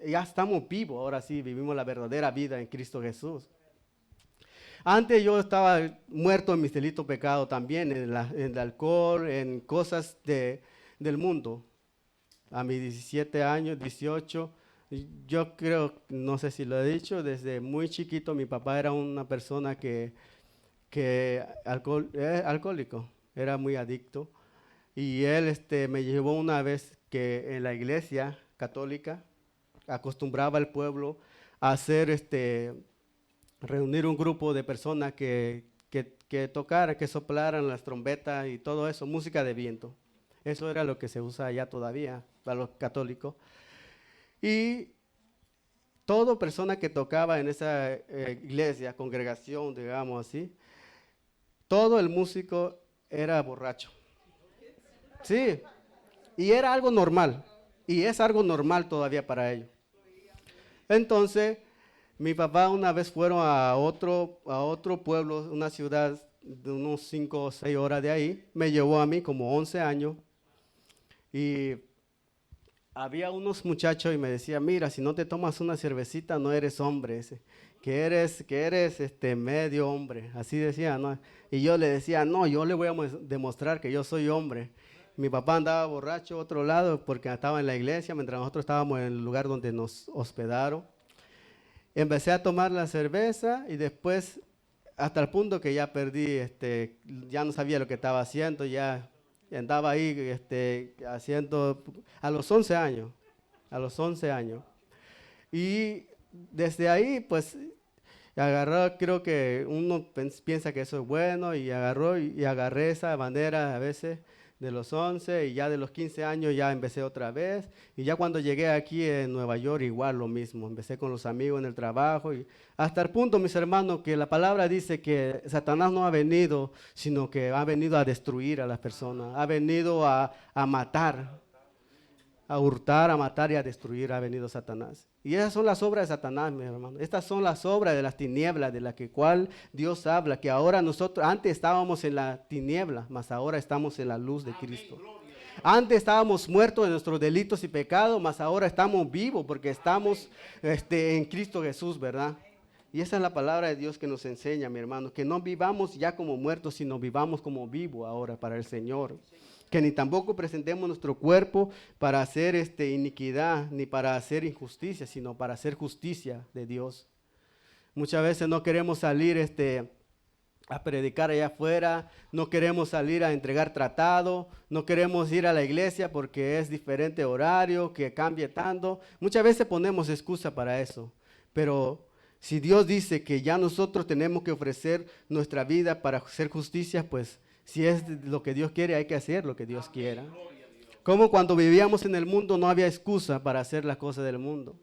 ya estamos vivos, ahora sí, vivimos la verdadera vida en Cristo Jesús. Antes yo estaba muerto en mis delitos pecados también, en el alcohol, en cosas del mundo. a mis 17 años, 18, yo creo, no sé si lo he dicho, desde muy chiquito mi papá era una persona alcohólico, era muy adicto. Y él me llevó una vez que en la iglesia católica acostumbraba al pueblo a hacer reunir un grupo de personas que tocaran, que soplaran las trompetas y todo eso, música de viento. Eso era lo que se usa allá todavía para los católicos. Y toda persona que tocaba en esa iglesia, congregación, digamos así, todo el músico era borracho. Sí, y era algo normal, y es algo normal todavía para ellos. Entonces, mi papá una vez fueron a otro pueblo, una ciudad de unos 5 o 6 horas de ahí, me llevó a mí como 11 años, y había unos muchachos y me decía, mira, si no te tomas una cervecita no eres hombre, que eres medio hombre, así decía, ¿no? Y yo le decía, no, yo le voy a demostrar que yo soy hombre. Mi papá andaba borracho a otro lado porque estaba en la iglesia, mientras nosotros estábamos en el lugar donde nos hospedaron. Empecé a tomar la cerveza y después, hasta el punto que ya perdí, ya no sabía lo que estaba haciendo, ya andaba ahí haciendo, a los 11 años. Y desde ahí, pues, agarró, creo que uno piensa que eso es bueno, y agarré esa bandera a veces de los 11, y ya de los 15 años ya empecé otra vez, y ya cuando llegué aquí en Nueva York igual lo mismo, empecé con los amigos en el trabajo, y hasta el punto, mis hermanos, que la palabra dice que Satanás no ha venido, sino que ha venido a destruir a las personas, ha venido a matar, a hurtar, a matar y a destruir ha venido Satanás. Y esas son las obras de Satanás, mi hermano. Estas son las obras de las tinieblas, de las que cual Dios habla, que ahora nosotros, antes estábamos en la tiniebla, mas ahora estamos en la luz de Cristo. Antes estábamos muertos de nuestros delitos y pecados, mas ahora estamos vivos porque estamos en Cristo Jesús, ¿verdad? Y esa es la palabra de Dios que nos enseña, mi hermano, que no vivamos ya como muertos, sino vivamos como vivos ahora para el Señor. Que ni tampoco presentemos nuestro cuerpo para hacer iniquidad, ni para hacer injusticia, sino para hacer justicia de Dios. Muchas veces no queremos salir a predicar allá afuera, no queremos salir a entregar tratado, no queremos ir a la iglesia porque es diferente horario, que cambie tanto. Muchas veces ponemos excusa para eso, pero si Dios dice que ya nosotros tenemos que ofrecer nuestra vida para hacer justicia, pues si es lo que Dios quiere, hay que hacer lo que Dios quiera. Como cuando vivíamos en el mundo no había excusa para hacer las cosas del mundo.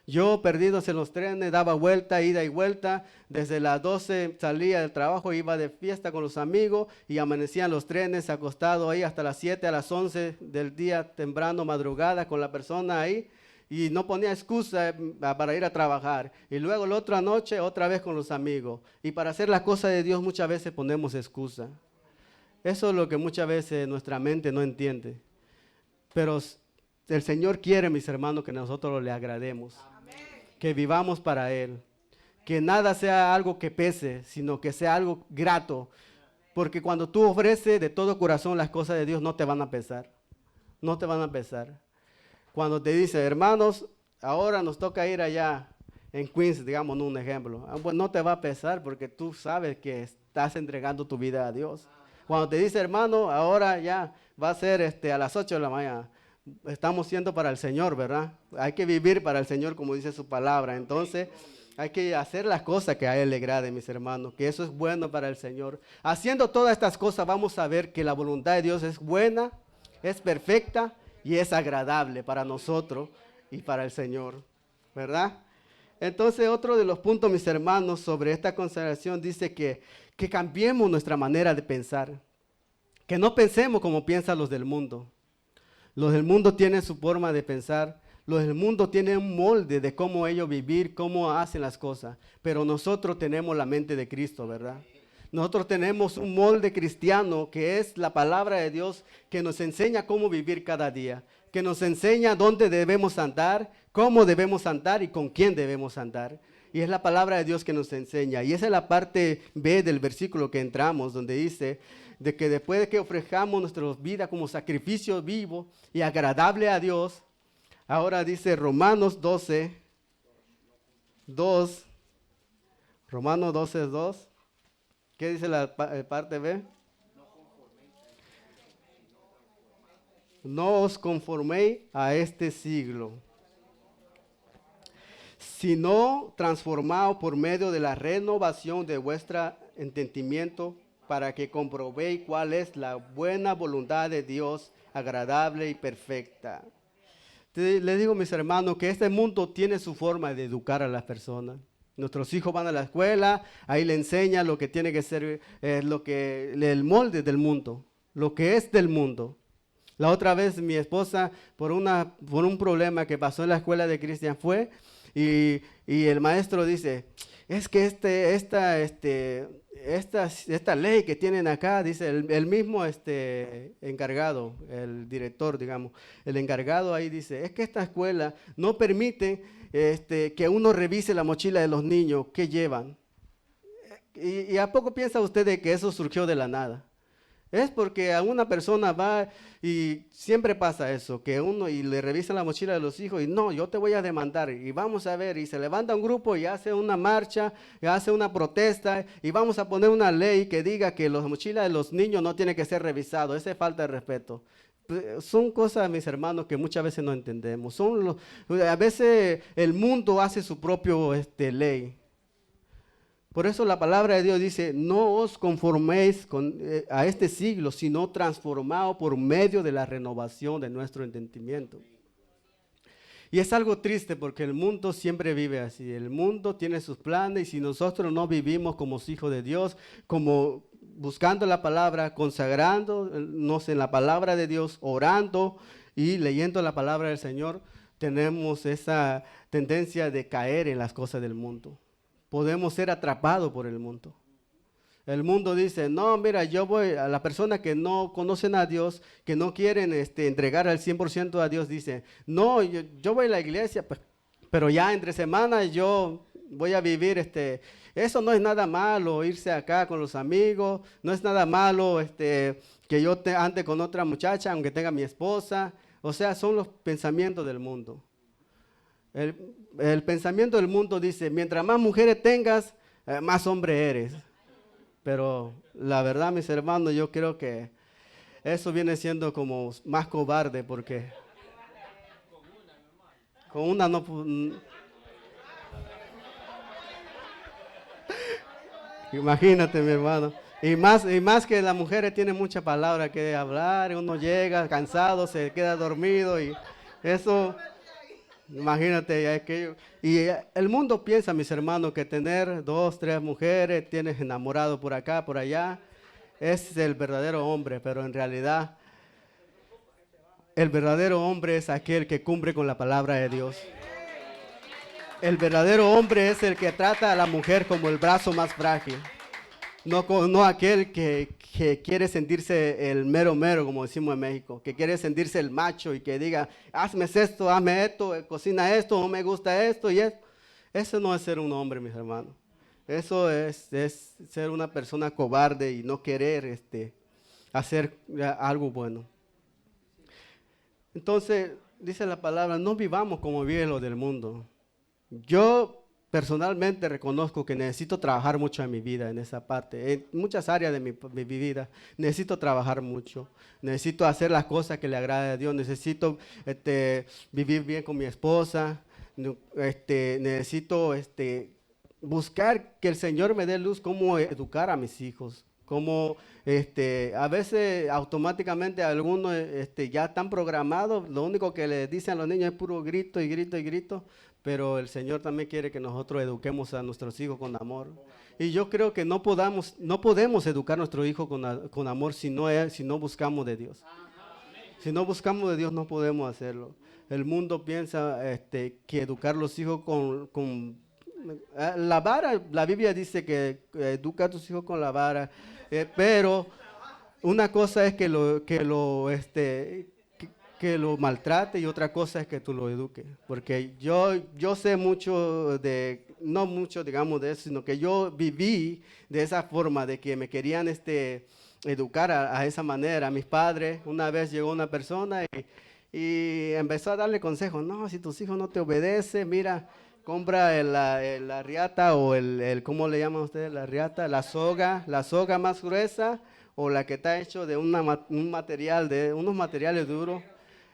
Yo, perdidos en los trenes, daba vuelta, ida y vuelta. Desde las 12 salía del trabajo, iba de fiesta con los amigos y amanecían los trenes, acostado ahí hasta las 7, a las 11 del día, temprano, madrugada, con la persona ahí. Y no ponía excusa para ir a trabajar. Y luego la otra noche, otra vez con los amigos. Y para hacer las cosas de Dios muchas veces ponemos excusa. Eso es lo que muchas veces nuestra mente no entiende. Pero el Señor quiere, mis hermanos, que nosotros le agrademos. Amén. Que vivamos para Él. Que nada sea algo que pese, sino que sea algo grato. Porque cuando tú ofreces de todo corazón las cosas de Dios, no te van a pesar. No te van a pesar. Cuando te dice, hermanos, ahora nos toca ir allá en Queens, digamos un ejemplo. Pues no te va a pesar porque tú sabes que estás entregando tu vida a Dios. Cuando te dice, hermano, ahora ya va a ser a las 8 de la mañana. Estamos siendo para el Señor, ¿verdad? Hay que vivir para el Señor, como dice su palabra. Entonces, hay que hacer las cosas que a Él le agrade, mis hermanos, que eso es bueno para el Señor. Haciendo todas estas cosas, vamos a ver que la voluntad de Dios es buena, es perfecta y es agradable para nosotros y para el Señor, ¿verdad? Entonces, otro de los puntos, mis hermanos, sobre esta consideración dice que cambiemos nuestra manera de pensar, que no pensemos como piensan los del mundo. Los del mundo tienen su forma de pensar, los del mundo tienen un molde de cómo ellos vivir, cómo hacen las cosas, pero nosotros tenemos la mente de Cristo, ¿verdad? Nosotros tenemos un molde cristiano que es la palabra de Dios que nos enseña cómo vivir cada día, que nos enseña dónde debemos andar, cómo debemos andar y con quién debemos andar. Y es la palabra de Dios que nos enseña. Y esa es la parte B del versículo que entramos, donde dice de que después de que ofrezcamos nuestra vida como sacrificio vivo y agradable a Dios, ahora dice Romanos 12, 2, Romanos 12, 2. ¿Qué dice la parte B? No os conforméis a este siglo, sino transformaos por medio de la renovación de vuestro entendimiento, para que comprobéis cuál es la buena voluntad de Dios, agradable y perfecta. Les digo, mis hermanos, que este mundo tiene su forma de educar a las personas. Nuestros hijos van a la escuela, ahí le enseñan lo que tiene que ser, el molde del mundo, lo que es del mundo. La otra vez mi esposa, por un problema que pasó en la escuela de Cristian, fue y el maestro dice, es que esta ley que tienen acá, dice el mismo encargado, el director, digamos, el encargado ahí dice, es que esta escuela no permite que uno revise la mochila de los niños que llevan. ¿Y a poco piensa usted de que eso surgió de la nada? Es porque a una persona va y siempre pasa eso, que uno y le revisa la mochila de los hijos y no, yo te voy a demandar y vamos a ver, y se levanta un grupo y hace una marcha, y hace una protesta y vamos a poner una ley que diga que las mochilas de los niños no tienen que ser revisados. Esa es falta de respeto. Son cosas, mis hermanos, que muchas veces no entendemos. A veces el mundo hace su propio ley. Por eso la palabra de Dios dice, no os conforméis a este siglo, sino transformaos por medio de la renovación de nuestro entendimiento. Y es algo triste porque el mundo siempre vive así. El mundo tiene sus planes y si nosotros no vivimos como hijos de Dios, como buscando la palabra, consagrándonos en la palabra de Dios, orando y leyendo la palabra del Señor, tenemos esa tendencia de caer en las cosas del mundo. Podemos ser atrapados por el mundo. El mundo dice, no, mira, yo voy a las personas que no conocen a Dios, que no quieren entregar al 100% a Dios, dice, no, yo voy a la iglesia, pero ya entre semanas yo voy a vivir, eso no es nada malo, irse acá con los amigos, no es nada malo que yo ande con otra muchacha, aunque tenga mi esposa. O sea, son los pensamientos del mundo. El pensamiento del mundo dice, mientras más mujeres tengas, más hombre eres. Pero la verdad, mis hermanos, yo creo que eso viene siendo como más cobarde porque con una no... Imagínate, mi hermano. Y más que las mujeres tienen mucha palabra que hablar, uno llega cansado, se queda dormido y eso... Imagínate, y el mundo piensa, mis hermanos, que tener 2, 3 mujeres, tienes enamorado por acá, por allá, es el verdadero hombre, pero en realidad el verdadero hombre es aquel que cumple con la palabra de Dios. El verdadero hombre es el que trata a la mujer como el brazo más frágil, no aquel que quiere sentirse el mero, como decimos en México, que quiere sentirse el macho y que diga, hazme esto, cocina esto, no me gusta esto y esto. Eso no es ser un hombre, mis hermanos. Eso es ser una persona cobarde y no querer hacer algo bueno. Entonces, dice la palabra, no vivamos como viven los del mundo. Yo personalmente reconozco que necesito trabajar mucho en mi vida, en esa parte, en muchas áreas de mi vida. Necesito trabajar mucho, necesito hacer las cosas que le agraden a Dios, necesito vivir bien con mi esposa, necesito buscar que el Señor me dé luz cómo educar a mis hijos. Como a veces automáticamente algunos ya están programados, lo único que le dicen a los niños es puro grito y grito y grito, pero el Señor también quiere que nosotros eduquemos a nuestros hijos con amor. Y yo creo que no podemos educar a nuestros hijos con amor si no buscamos de Dios. Si no buscamos de Dios no podemos hacerlo. El mundo piensa que educar a los hijos con la vara, la Biblia dice que educa a tus hijos con la vara, pero una cosa es que lo maltrate y otra cosa es que tú lo eduques. Porque yo sé mucho no mucho, digamos, de eso, sino que yo viví de esa forma, de que me querían educar a esa manera. Mis padres, una vez llegó una persona y empezó a darle consejos. No, si tus hijos no te obedecen, mira, compra la riata o ¿cómo le llaman ustedes? La riata, la soga más gruesa o la que está hecho de un material, de unos materiales duros.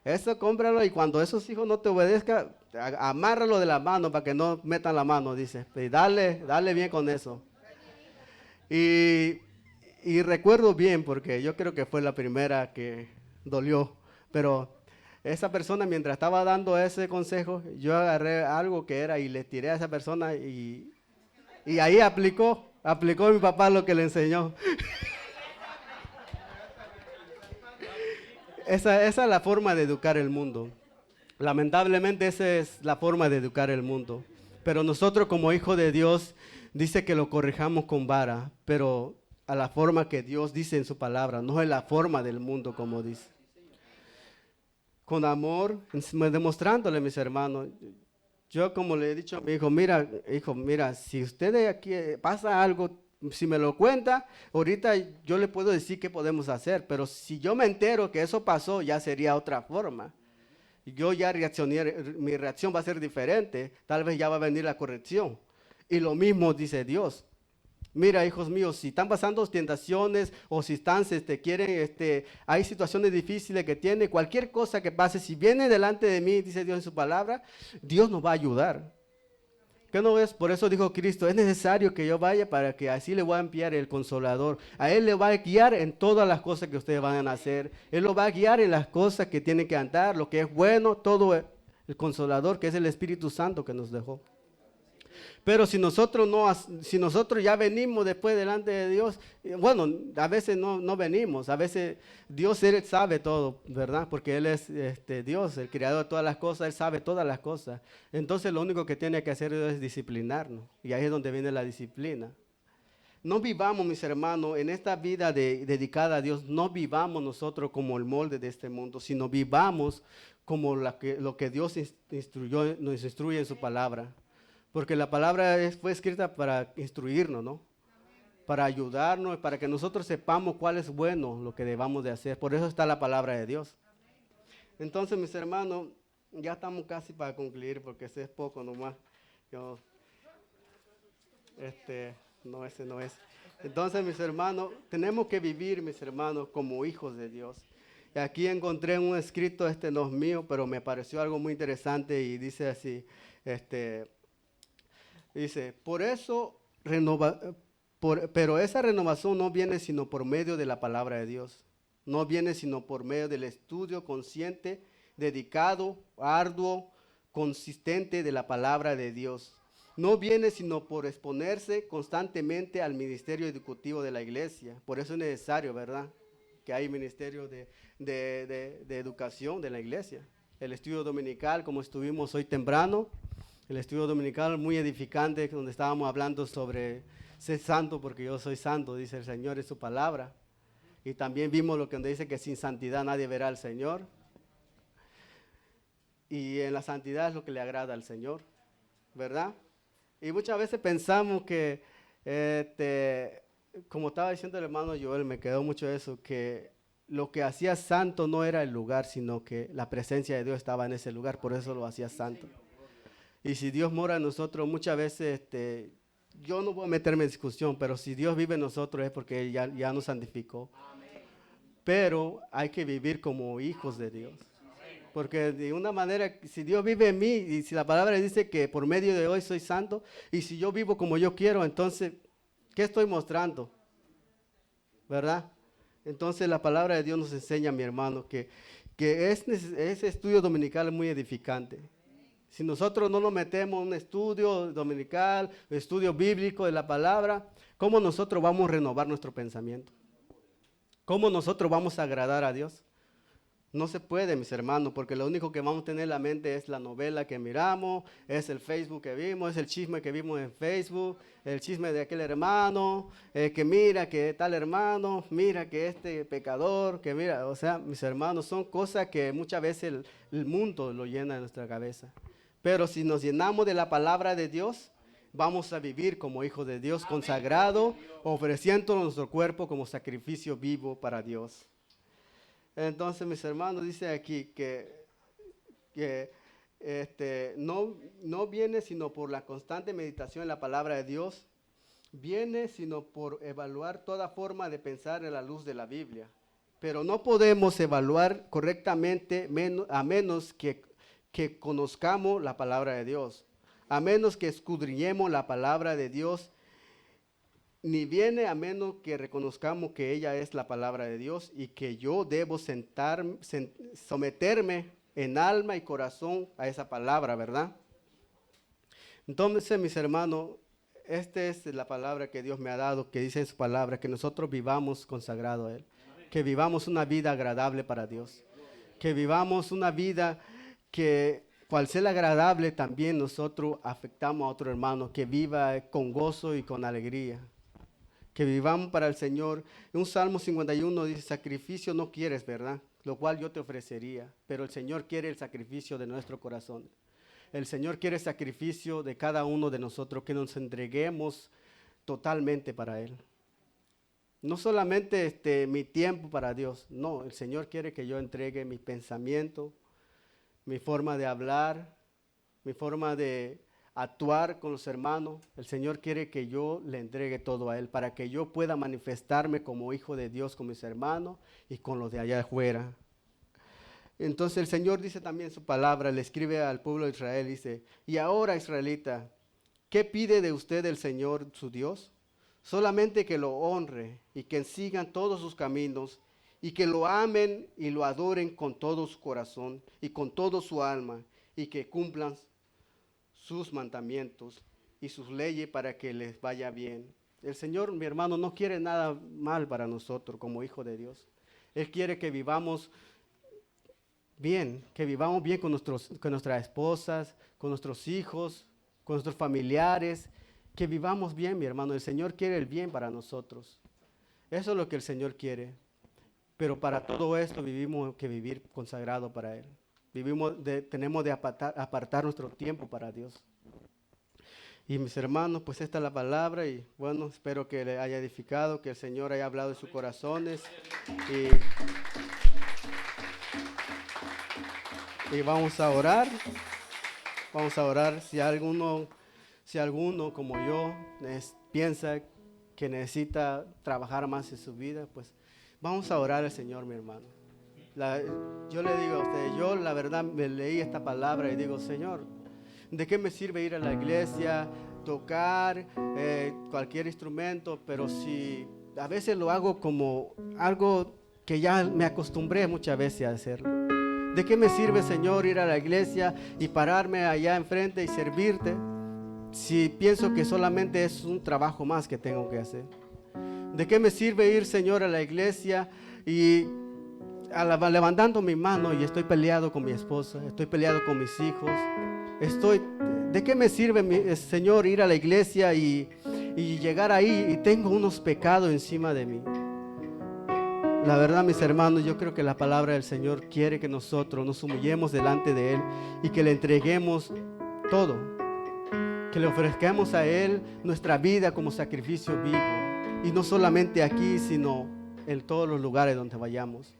Eso cómpralo y cuando esos hijos no te obedezcan, amárralo de la mano para que no metan la mano, dice. Y dale bien con eso. Y, y recuerdo bien porque yo creo que fue la primera que dolió, pero esa persona mientras estaba dando ese consejo, yo agarré algo que era y le tiré a esa persona y ahí aplicó mi papá lo que le enseñó. Esa es la forma de educar el mundo. Lamentablemente esa es la forma de educar el mundo. Pero nosotros como hijos de Dios dice que lo corrijamos con vara, pero a la forma que Dios dice en su palabra, no es la forma del mundo como dice. Con amor, demostrándole, mis hermanos. Yo como le he dicho a mi hijo, mira, si usted aquí pasa algo, si me lo cuenta, ahorita yo le puedo decir qué podemos hacer, pero si yo me entero que eso pasó, ya sería otra forma. Yo ya reaccioné, mi reacción va a ser diferente, tal vez ya va a venir la corrección. Y lo mismo dice Dios. Mira, hijos míos, si están pasando tentaciones o si están, hay situaciones difíciles que tienen, cualquier cosa que pase, si viene delante de mí, dice Dios en su palabra, Dios nos va a ayudar. ¿Qué no ves? Por eso dijo Cristo, es necesario que yo vaya para que así le voy a enviar el Consolador. A Él le va a guiar en todas las cosas que ustedes van a hacer. Él lo va a guiar en las cosas que tienen que andar, lo que es bueno, todo el Consolador, que es el Espíritu Santo que nos dejó. Pero si nosotros ya venimos después delante de Dios, bueno, a veces no venimos, a veces Dios Él sabe todo, ¿verdad? Porque Él es Dios, el creador de todas las cosas, Él sabe todas las cosas. Entonces lo único que tiene que hacer es disciplinarnos, y ahí es donde viene la disciplina. No vivamos, mis hermanos, en esta vida dedicada a Dios, no vivamos nosotros como el molde de este mundo, sino vivamos como lo que Dios nos instruye en su palabra. Porque la palabra fue escrita para instruirnos, ¿no? Para ayudarnos, para que nosotros sepamos cuál es bueno lo que debamos de hacer. Por eso está la palabra de Dios. Entonces, mis hermanos, ya estamos casi para concluir, porque ese es poco nomás. No, ese no es. Entonces, mis hermanos, tenemos que vivir, mis hermanos, como hijos de Dios. Y aquí encontré un escrito, no es mío, pero me pareció algo muy interesante y dice así, dice, pero esa renovación no viene sino por medio de la palabra de Dios. No viene sino por medio del estudio consciente, dedicado, arduo, consistente de la palabra de Dios. No viene sino por exponerse constantemente al ministerio educativo de la iglesia. Por eso es necesario, ¿verdad?, que hay ministerio de educación de la iglesia. El estudio dominical, como estuvimos hoy temprano, el estudio dominical muy edificante, donde estábamos hablando sobre ser santo, porque yo soy santo, dice el Señor en su palabra. Y también vimos lo que dice que sin santidad nadie verá al Señor. Y en la santidad es lo que le agrada al Señor, ¿verdad? Y muchas veces pensamos que, como estaba diciendo el hermano Joel, me quedó mucho eso, que lo que hacía santo no era el lugar, sino que la presencia de Dios estaba en ese lugar, por eso lo hacía santo. Y si Dios mora en nosotros, muchas veces, yo no voy a meterme en discusión, pero si Dios vive en nosotros es porque Él ya nos santificó. Pero hay que vivir como hijos de Dios. Porque de una manera, si Dios vive en mí, y si la palabra dice que por medio de hoy soy santo, y si yo vivo como yo quiero, entonces, ¿qué estoy mostrando? ¿Verdad? Entonces la palabra de Dios nos enseña, mi hermano, que ese estudio dominical es muy edificante. Si nosotros no nos metemos en un estudio dominical, estudio bíblico de la palabra, ¿cómo nosotros vamos a renovar nuestro pensamiento? ¿Cómo nosotros vamos a agradar a Dios? No se puede, mis hermanos, porque lo único que vamos a tener en la mente es la novela que miramos, es el Facebook que vimos, es el chisme que vimos en Facebook, el chisme de aquel hermano, que mira que tal hermano, mira que este pecador, que mira, o sea, mis hermanos, son cosas que muchas veces el mundo lo llena en nuestra cabeza. Pero si nos llenamos de la palabra de Dios, vamos a vivir como hijos de Dios, consagrado, ofreciendo nuestro cuerpo como sacrificio vivo para Dios. Entonces, mis hermanos, dice aquí que no viene sino por la constante meditación en la palabra de Dios, viene sino por evaluar toda forma de pensar en la luz de la Biblia. Pero no podemos evaluar correctamente a menos que conozcamos la palabra de Dios, a menos que escudriñemos la palabra de Dios. Ni viene a menos que reconozcamos que ella es la palabra de Dios y que yo debo someterme en alma y corazón a esa palabra, ¿verdad? Entonces, mis hermanos, esta es la palabra que Dios me ha dado, que dice en su palabra, que nosotros vivamos consagrado a Él, que vivamos una vida agradable para Dios, que vivamos una vida que, cual sea agradable, también nosotros afectamos a otro hermano, que viva con gozo y con alegría. Que vivamos para el Señor. Un Salmo 51 dice, sacrificio no quieres, ¿verdad? Lo cual yo te ofrecería, pero el Señor quiere el sacrificio de nuestro corazón. El Señor quiere el sacrificio de cada uno de nosotros, que nos entreguemos totalmente para Él. No solamente mi tiempo para Dios, no, el Señor quiere que yo entregue mi pensamiento, mi forma de hablar, mi forma de actuar con los hermanos. El Señor quiere que yo le entregue todo a Él para que yo pueda manifestarme como hijo de Dios con mis hermanos y con los de allá afuera. Entonces el Señor dice también en su palabra, le escribe al pueblo de Israel, dice, y ahora israelita, ¿qué pide de usted el Señor su Dios? Solamente que lo honre y que sigan todos sus caminos y que lo amen y lo adoren con todo su corazón y con toda su alma y que cumplan sus mandamientos y sus leyes para que les vaya bien. El Señor, mi hermano, no quiere nada mal para nosotros como hijos de Dios. Él quiere que vivamos bien con nuestras esposas, con nuestros hijos, con nuestros familiares, que vivamos bien, mi hermano. El Señor quiere el bien para nosotros. Eso es lo que el Señor quiere. Pero para todo esto vivimos que vivir consagrado para Él. Tenemos de apartar nuestro tiempo para Dios. Y mis hermanos, pues esta es la palabra y bueno, espero que le haya edificado, que el Señor haya hablado en sus corazones y vamos a orar. Vamos a orar. Si alguno como yo piensa que necesita trabajar más en su vida, pues vamos a orar al Señor, mi hermano. Yo le digo a usted, yo la verdad me leí esta palabra y digo, Señor, ¿de qué me sirve ir a la iglesia, tocar cualquier instrumento? Pero si a veces lo hago como algo que ya me acostumbré muchas veces a hacerlo. ¿De qué me sirve, Señor, ir a la iglesia y pararme allá enfrente y servirte si pienso que solamente es un trabajo más que tengo que hacer? ¿De qué me sirve ir, Señor, a la iglesia y levantando mi mano y estoy peleado con mi esposa, estoy peleado con mis hijos? ¿De qué me sirve, Señor, ir a la iglesia y llegar ahí y tengo unos pecados encima de mí? La verdad, mis hermanos, yo creo que la palabra del Señor quiere que nosotros nos humillemos delante de Él y que le entreguemos todo, que le ofrezcamos a Él nuestra vida como sacrificio vivo, y no solamente aquí, sino en todos los lugares donde vayamos.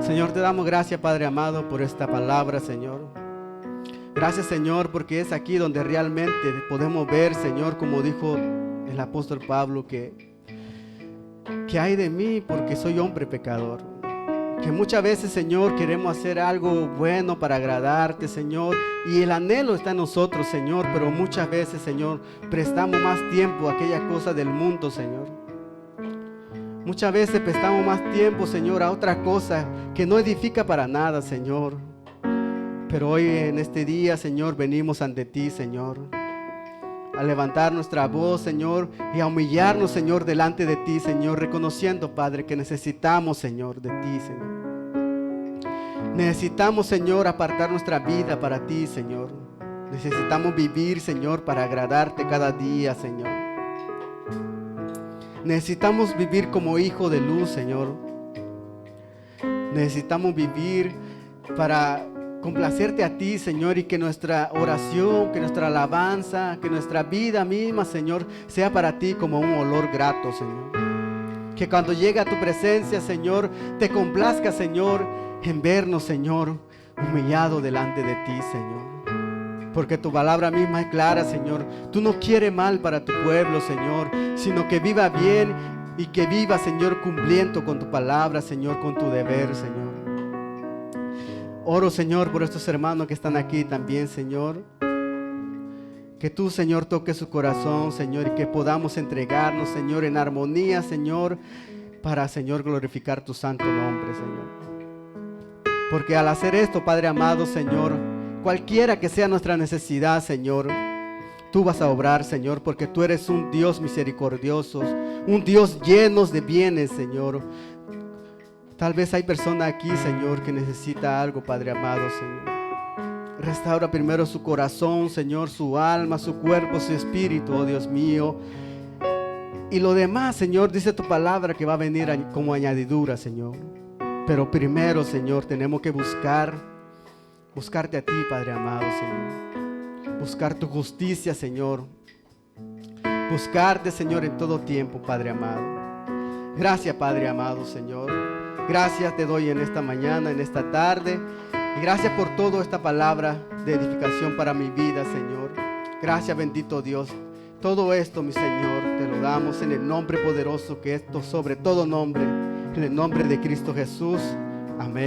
Señor, te damos gracias, Padre amado, por esta palabra, Señor. Gracias, Señor, porque es aquí donde realmente podemos ver, Señor, como dijo el apóstol Pablo, que hay de mí porque soy hombre pecador. Que muchas veces, Señor, queremos hacer algo bueno para agradarte, Señor, y el anhelo está en nosotros, Señor, pero muchas veces, Señor, prestamos más tiempo a aquellas cosas del mundo, Señor. Muchas veces prestamos más tiempo, Señor, a otra cosa que no edifica para nada, Señor. Pero hoy en este día, Señor, venimos ante ti, Señor, a levantar nuestra voz, Señor, y a humillarnos, Señor, delante de ti, Señor, reconociendo, Padre, que necesitamos, Señor, de ti, Señor. Necesitamos, Señor, apartar nuestra vida para ti, Señor. Necesitamos vivir, Señor, para agradarte cada día, Señor. Necesitamos vivir como hijo de luz, Señor. Necesitamos vivir para complacerte a ti, Señor, y que nuestra oración, que nuestra alabanza, que nuestra vida misma, Señor, sea para ti como un olor grato, Señor. Que cuando llegue a tu presencia, Señor, te complazca, Señor, en vernos, Señor, humillado delante de ti, Señor. Porque tu palabra misma es clara, Señor. Tú no quieres mal para tu pueblo, Señor, sino que viva bien y que viva, Señor, cumpliendo con tu palabra, Señor, con tu deber, Señor. Oro, Señor, por estos hermanos que están aquí también, Señor. Que tú, Señor, toques su corazón, Señor, y que podamos entregarnos, Señor, en armonía, Señor, para, Señor, glorificar tu santo nombre, Señor. Porque al hacer esto, Padre amado, Señor, cualquiera que sea nuestra necesidad, Señor, tú vas a obrar, Señor, porque tú eres un Dios misericordioso, un Dios lleno de bienes, Señor. Tal vez hay personas aquí, Señor, que necesita algo, Padre amado, Señor. Restaura primero su corazón, Señor, su alma, su cuerpo, su espíritu, oh Dios mío. Y lo demás, Señor, dice tu palabra que va a venir como añadidura, Señor. Pero primero, Señor, tenemos que buscarte a ti, Padre amado, Señor. Buscar tu justicia, Señor. Buscarte, Señor, en todo tiempo, Padre amado. Gracias, Padre amado, Señor. Gracias te doy en esta mañana, en esta tarde. Y gracias por toda esta palabra de edificación para mi vida, Señor. Gracias, bendito Dios. Todo esto, mi Señor, te lo damos en el nombre poderoso que es sobre todo nombre. En el nombre de Cristo Jesús. Amén.